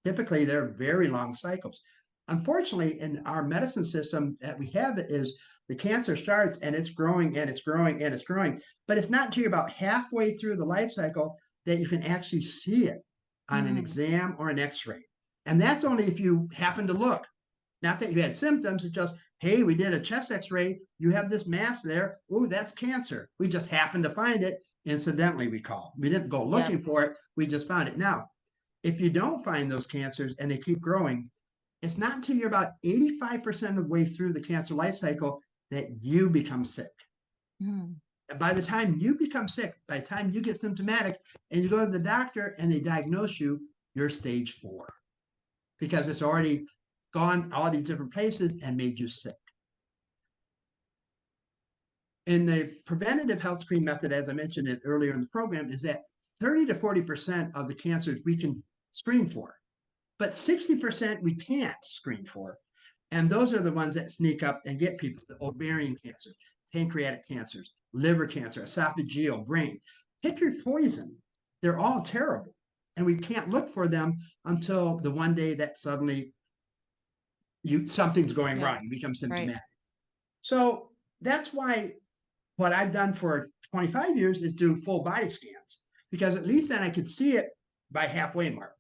Speaker 2: Typically, they're very long cycles. Unfortunately, in our medicine system that we have, it is the cancer starts and it's growing and it's growing and it's growing, but it's not until you're about halfway through the life cycle that you can actually see it on an exam or an x-ray. And that's only if you happen to look. Not that you had symptoms, it's just, hey, we did a chest x-ray, you have this mass there, oh, that's cancer. We just happened to find it, incidentally, we call. We didn't go looking for it, we just found it. Now, if you don't find those cancers and they keep growing, it's not until you're about 85% of the way through the cancer life cycle that you become sick. And by the time you become sick, by the time you get symptomatic and you go to the doctor and they diagnose you, you're stage 4 because it's already gone all these different places and made you sick. In the preventative health screen method, as I mentioned it earlier in the program, is that 30 to 40% of the cancers we can screen for, but 60% we can't screen for. And those are the ones that sneak up and get people: the ovarian cancer, pancreatic cancers, liver cancer, esophageal, brain. Pick your poison. They're all terrible. And we can't look for them until the one day that suddenly something's going wrong. You become symptomatic. Right. So that's why what I've done for 25 years is do full body scans, because at least then I could see it by halfway mark.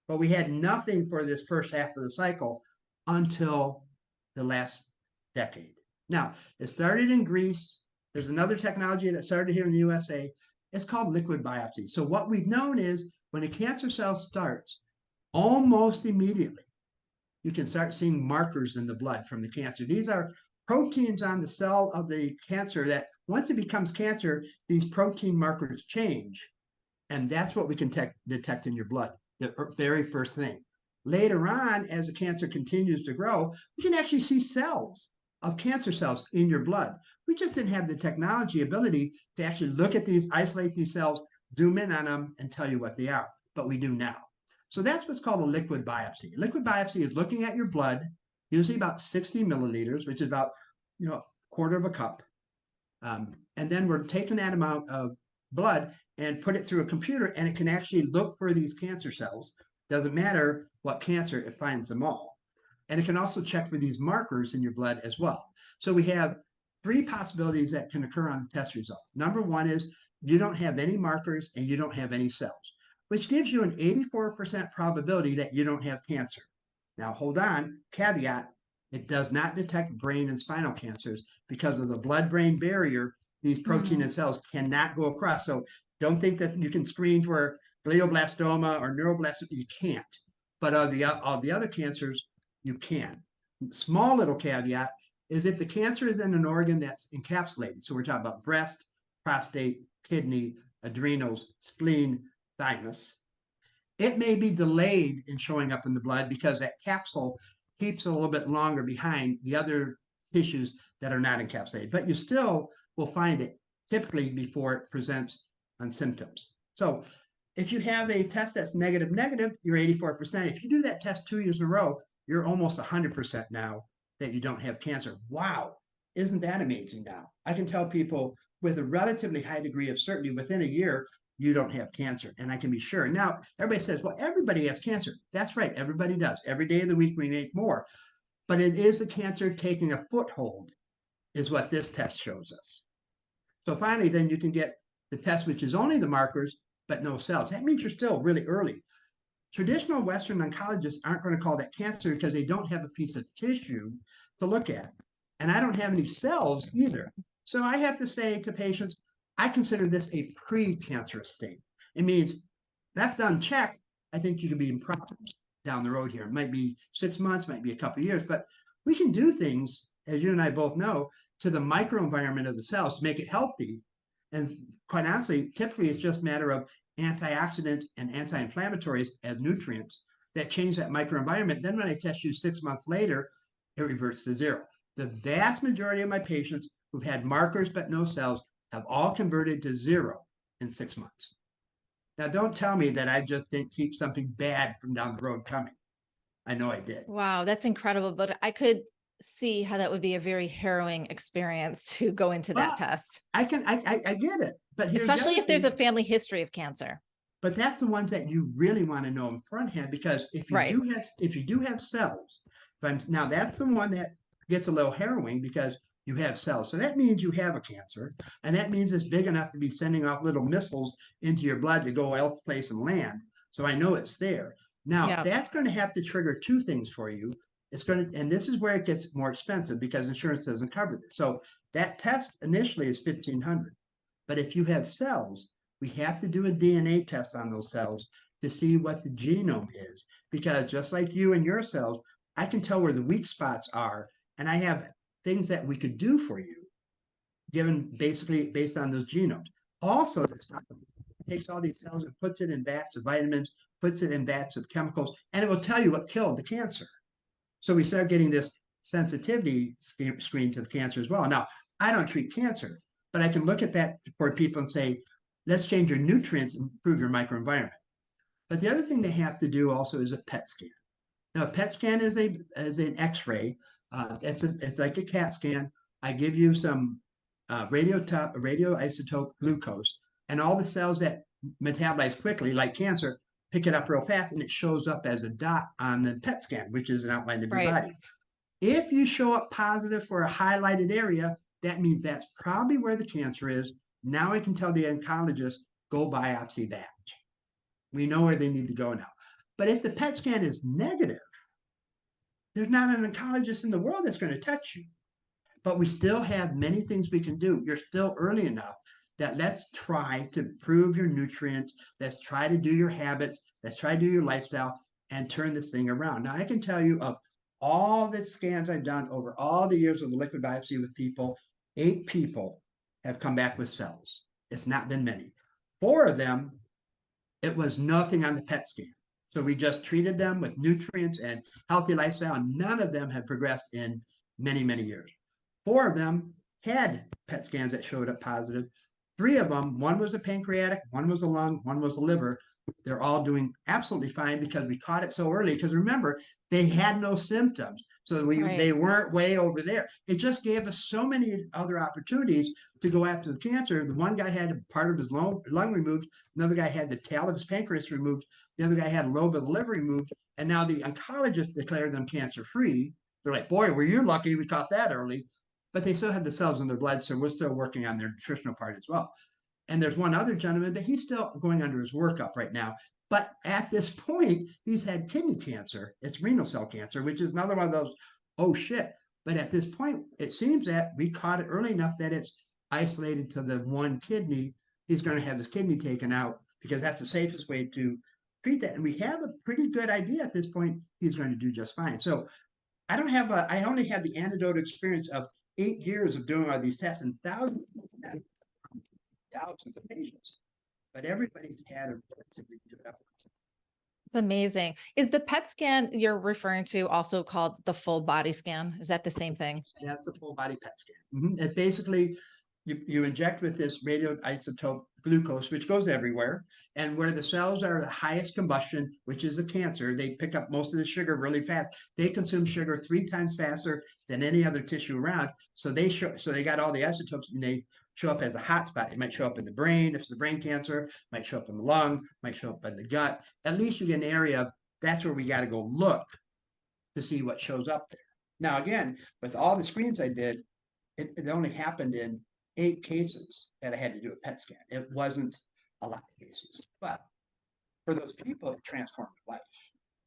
Speaker 2: But we had nothing for this first half of the cycle until the last decade. Now, it started in Greece. There's another technology that started here in the USA. It's called liquid biopsy. So what we've known is when a cancer cell starts, almost immediately, you can start seeing markers in the blood from the cancer. These are proteins on the cell of the cancer that once it becomes cancer, these protein markers change. And that's what we can detect in your blood, the very first thing. Later on, as the cancer continues to grow, we can actually see cells of cancer cells in your blood. We just didn't have the technology ability to actually look at these, isolate these cells, zoom in on them, and tell you what they are. But we do now. So that's what's called a liquid biopsy. Liquid biopsy is looking at your blood, usually about 60 milliliters, which is about, a quarter of a cup. And then we're taking that amount of blood and put it through a computer, and it can actually look for these cancer cells. Doesn't matter what cancer, it finds them all. And it can also check for these markers in your blood as well. So we have three possibilities that can occur on the test result. Number one is you don't have any markers and you don't have any cells, which gives you an 84% probability that you don't have cancer. Now, hold on, caveat, it does not detect brain and spinal cancers because of the blood-brain barrier. These protein and cells cannot go across. So don't think that you can screen for glioblastoma or neuroblastoma. You can't. But of the other cancers, you can. Small little caveat is if the cancer is in an organ that's encapsulated. So we're talking about breast, prostate, kidney, adrenals, spleen, thymus. It may be delayed in showing up in the blood because that capsule keeps a little bit longer behind the other tissues that are not encapsulated, but you still will find it typically before it presents on symptoms. So if you have a test that's negative, you're 84%. If you do that test 2 years in a row, you're almost 100% now that you don't have cancer. Wow, isn't that amazing now? I can tell people with a relatively high degree of certainty within a year, you don't have cancer, and I can be sure. Now, everybody says, well, everybody has cancer. That's right, everybody does. Every day of the week we make more. But it is the cancer taking a foothold is what this test shows us. So finally, then you can get the test, which is only the markers, but no cells. That means you're still really early. Traditional Western oncologists aren't going to call that cancer because they don't have a piece of tissue to look at. And I don't have any cells either. So I have to say to patients, I consider this a pre-cancerous state. It means that's unchecked. I think you could be in problems down the road here. It might be 6 months, might be a couple of years, but we can do things, as you and I both know, to the microenvironment of the cells to make it healthy. And quite honestly, typically it's just a matter of antioxidants and anti-inflammatories as nutrients that change that microenvironment. Then when I test you 6 months later, it reverts to zero. The vast majority of my patients who've had markers but no cells have all converted to zero in 6 months. Now, don't tell me that I just didn't keep something bad from down the road coming. I know I did.
Speaker 1: Wow, that's incredible. But I could see how that would be a very harrowing experience to go into that test.
Speaker 2: I get it. But
Speaker 1: especially if there's a family history of cancer.
Speaker 2: But that's the ones that you really want to know in front hand, because if you do have cells, now that's the one that gets a little harrowing because you have cells. So that means you have a cancer, and that means it's big enough to be sending off little missiles into your blood to go elsewhere and land. So I know it's there. Now, that's going to have to trigger two things for you. And this is where it gets more expensive because insurance doesn't cover this. So that test initially is $1,500. But if you have cells, we have to do a DNA test on those cells to see what the genome is. Because just like you and your cells, I can tell where the weak spots are, and I have things that we could do for you, given basically based on those genomes. Also, this takes all these cells and puts it in vats of vitamins, puts it in vats of chemicals, and it will tell you what killed the cancer. So we start getting this sensitivity screen to the cancer as well. Now, I don't treat cancer, but I can look at that for people and say, let's change your nutrients and improve your microenvironment. But the other thing they have to do also is a PET scan. Now, a PET scan is an X-ray. It's like a CAT scan. I give you some radioisotope glucose, and all the cells that metabolize quickly, like cancer, pick it up real fast, and it shows up as a dot on the PET scan, which is an outline of your body. If you show up positive for a highlighted area, that means that's probably where the cancer is. Now I can tell the oncologist, go biopsy that. We know where they need to go now. But if the PET scan is negative, there's not an oncologist in the world that's going to touch you. But we still have many things we can do. You're still early enough that let's try to improve your nutrients. Let's try to do your habits. Let's try to do your lifestyle and turn this thing around. Now, I can tell you of all the scans I've done over all the years of the liquid biopsy with people, 8 people have come back with cells. It's not been many. 4 of them, it was nothing on the PET scan. So we just treated them with nutrients and healthy lifestyle, and none of them had progressed in many, many years. 4 of them had PET scans that showed up positive. 3 of them, one was a pancreatic, one was a lung, one was a liver. They're all doing absolutely fine because we caught it so early. Because remember, they had no symptoms. So they weren't way over there. It just gave us so many other opportunities to go after the cancer. The one guy had part of his lung removed. Another guy had the tail of his pancreas removed. The other guy had a lobe of the liver removed. And now the oncologist declared them cancer-free. They're like, boy, were you lucky we caught that early. But they still had the cells in their blood, so we're still working on their nutritional part as well. And there's one other gentleman, but he's still going under his workup right now. But at this point, he's had kidney cancer. It's renal cell cancer, which is another one of those, oh shit. But at this point, it seems that we caught it early enough that it's isolated to the one kidney. He's going to have his kidney taken out because that's the safest way to treat that. And we have a pretty good idea at this point, he's going to do just fine. So I only have the anecdotal experience of 8 years of doing all these tests and thousands of patients, but everybody's had a relatively good outcome.
Speaker 1: It's amazing. Is the PET scan you're referring to also called the full body scan? Is that the same thing?
Speaker 2: That's the full body PET scan. It's basically you inject with this radioisotope glucose, which goes everywhere, and where the cells are the highest combustion, which is the cancer, they pick up most of the sugar really fast. They consume sugar 3 times faster than any other tissue around. So they got all the isotopes, and they show up as a hot spot. It might show up in the brain if it's a brain cancer, might show up in the lung, might show up in the gut. At least you get an area. That's where we got to go look to see what shows up there. Now, again, with all the screens I did, it only happened in 8 cases that I had to do a PET scan. It wasn't a lot of cases, but for those people, it transformed life.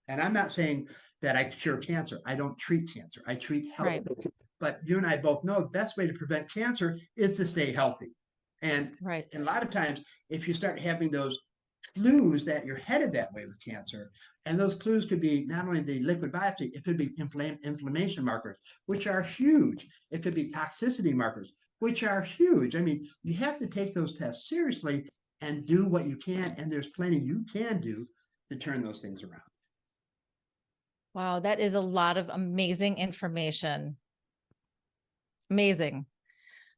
Speaker 2: And I'm not saying that I cure cancer. I don't treat cancer. I treat health.
Speaker 1: Right.
Speaker 2: But you and I both know the best way to prevent cancer is to stay healthy. And a lot of times, if you start having those clues that you're headed that way with cancer, and those clues could be not only the liquid biopsy, it could be inflammation markers, which are huge. It could be toxicity markers, which are huge. I mean, you have to take those tests seriously and do what you can. And there's plenty you can do to turn those things around.
Speaker 1: Wow, that is a lot of amazing information. Amazing.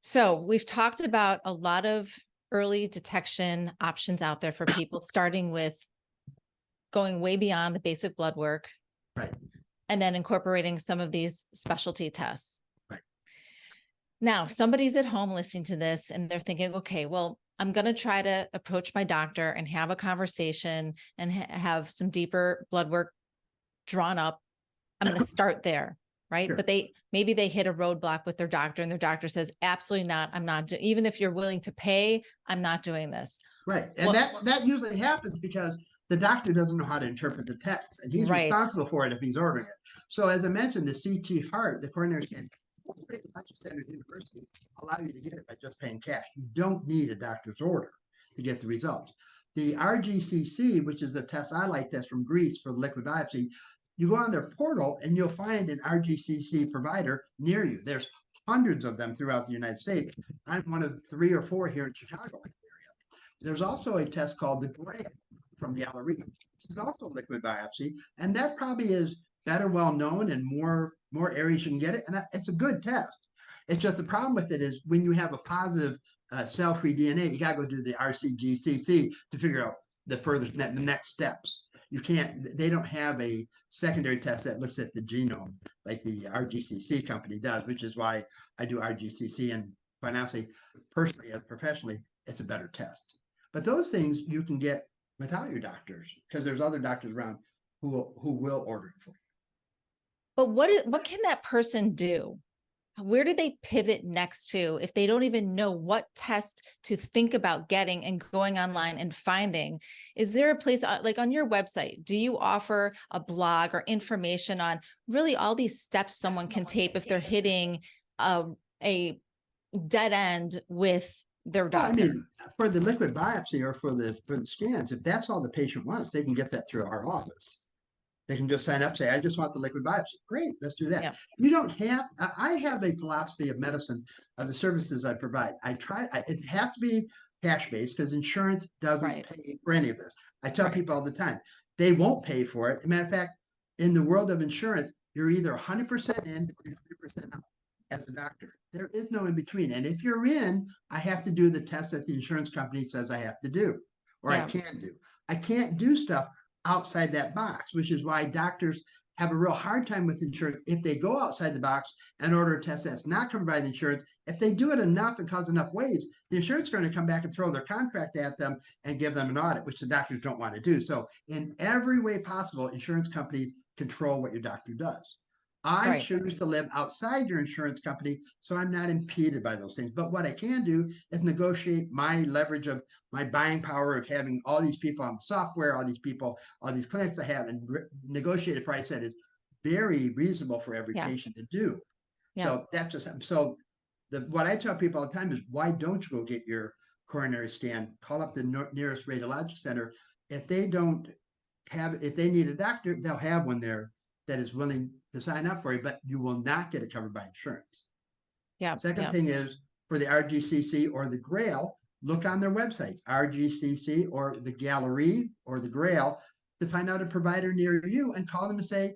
Speaker 1: So we've talked about a lot of early detection options out there for people, starting with going way beyond the basic blood work.
Speaker 2: Right.
Speaker 1: And then incorporating some of these specialty tests.
Speaker 2: Right.
Speaker 1: Now, somebody's at home listening to this and they're thinking, okay, well, I'm going to try to approach my doctor and have a conversation and have some deeper blood work drawn up. I'm going to start there. Right.
Speaker 2: Sure.
Speaker 1: But maybe they hit a roadblock with their doctor and their doctor says, absolutely not. I'm not even if you're willing to pay, I'm not doing this.
Speaker 2: Right. And that usually happens because the doctor doesn't know how to interpret the text, and he's responsible for it if he's ordering it. So as I mentioned, the CT heart, the coronary scan, pretty much standard universities allow you to get it by just paying cash. You don't need a doctor's order to get the results. The RGCC, which is a test I like, that's from Greece for the liquid biopsy, you go on their portal and you'll find an RGCC provider near you. There's hundreds of them throughout the United States. I'm one of 3 or 4 here in Chicago area. There's also a test called the GRAM from Galleria. This is also liquid biopsy, and that probably is better well known and more areas you can get it. And it's a good test. It's just the problem with it is when you have a positive cell-free DNA, you got to go do the RCGCC to figure out the next steps. You can't, they don't have a secondary test that looks at the genome like the RGCC company does, which is why I do RGCC. And quite honestly, personally, as professionally, it's a better test. But those things you can get without your doctors because there's other doctors around who will order it for you.
Speaker 1: But what can that person do? Where do they pivot next to if they don't even know what test to think about getting and going online and finding? Is there a place like on your website, do you offer a blog or information on really all these steps someone can take if they're hitting a dead end with their doctor?
Speaker 2: Well, I mean, for the liquid biopsy or for the scans, if that's all the patient wants, they can get that through our office. They can just sign up, say, I just want the liquid biopsy. Great, let's do that. Yeah. You don't have, I have a philosophy of medicine of the services I provide. It has to be cash-based because insurance doesn't pay for any of this. I tell people all the time, they won't pay for it. As a matter of fact, in the world of insurance, you're either 100% in or 100% out. as a doctor. There is no in between. And if you're in, I have to do the test that the insurance company says I have to do, or I can do. I can't do stuff outside that box, which is why doctors have a real hard time with insurance if they go outside the box and order a test that's not covered by the insurance. If they do it enough and cause enough waves, the insurance is going to come back and throw their contract at them and give them an audit, which the doctors don't want to do. So in every way possible, insurance companies control what your doctor does. I choose to live outside your insurance company, so I'm not impeded by those things. But what I can do is negotiate my leverage of my buying power of having all these people on the software, all these people, all these clinics I have, and negotiate a price that is very reasonable for every patient to do. So that's just so. What I tell people all the time is, why don't you go get your coronary scan? Call up the nearest radiologic center. If they need a doctor, they'll have one there that is willing to sign up for you, but you will not get it covered by insurance. Second thing is, for the RGCC or the Grail, look on their websites, RGCC or the Gallery or the Grail, to find out a provider near you and call them and say,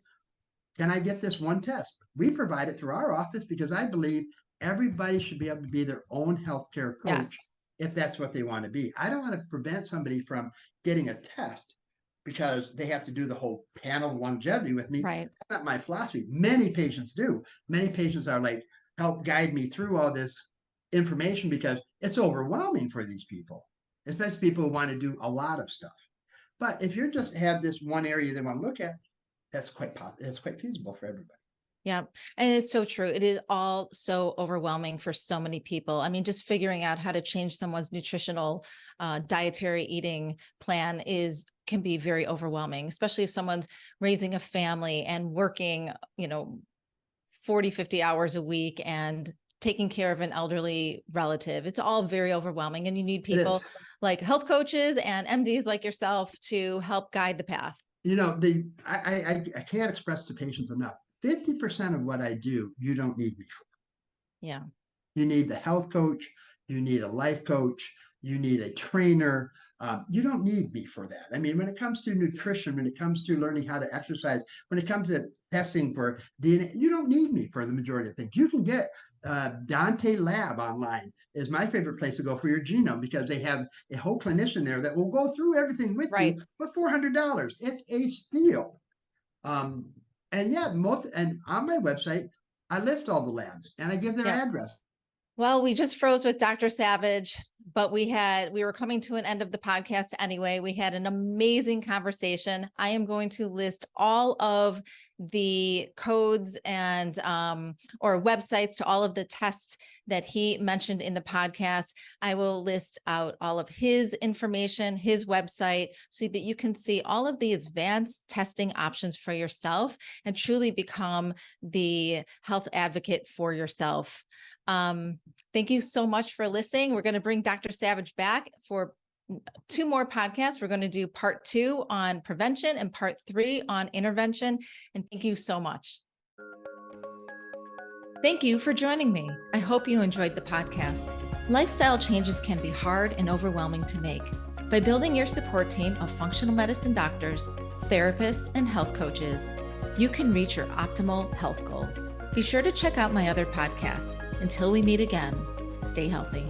Speaker 2: can I get this one test? We provide it through our office because I believe everybody should be able to be their own healthcare coach if that's what they want to be. I don't want to prevent somebody from getting a test because they have to do the whole panel of longevity with me. That's not my philosophy. Many patients do. Many patients are like, help guide me through all this information because it's overwhelming for these people, especially people who want to do a lot of stuff. But if you just have this one area they want to look at, that's quite feasible for everybody.
Speaker 1: Yeah. And it's so true. It is all so overwhelming for so many people. I mean, just figuring out how to change someone's nutritional dietary eating plan can be very overwhelming, especially if someone's raising a family and working, 40, 50 hours a week and taking care of an elderly relative. It's all very overwhelming. And you need people like health coaches and MDs like yourself to help guide the path.
Speaker 2: I can't express to patients enough. 50% of what I do, you don't need me for.
Speaker 1: Yeah.
Speaker 2: You need the health coach. You need a life coach. You need a trainer. You don't need me for that. I mean, when it comes to nutrition, when it comes to learning how to exercise, when it comes to testing for DNA, you don't need me for the majority of things. You can get Dante Lab online is my favorite place to go for your genome because they have a whole clinician there that will go through everything with you for $400. It's a steal. And on my website, I list all the labs and I give their address.
Speaker 1: Well, we just froze with Dr. Savage, but we were coming to an end of the podcast anyway. We had an amazing conversation. I am going to list all of the codes and or websites to all of the tests that he mentioned in the podcast. I will list out all of his information, his website, so that you can see all of the advanced testing options for yourself and truly become the health advocate for yourself. Thank you so much for listening. We're going to bring Dr. Savage back for 2 more podcasts. We're going to do part 2 on prevention and part 3 on intervention. And thank you so much. Thank you for joining me. I hope you enjoyed the podcast. Lifestyle changes can be hard and overwhelming to make. By building your support team of functional medicine doctors, therapists, and health coaches, you can reach your optimal health goals. Be sure to check out my other podcasts. Until we meet again, stay healthy.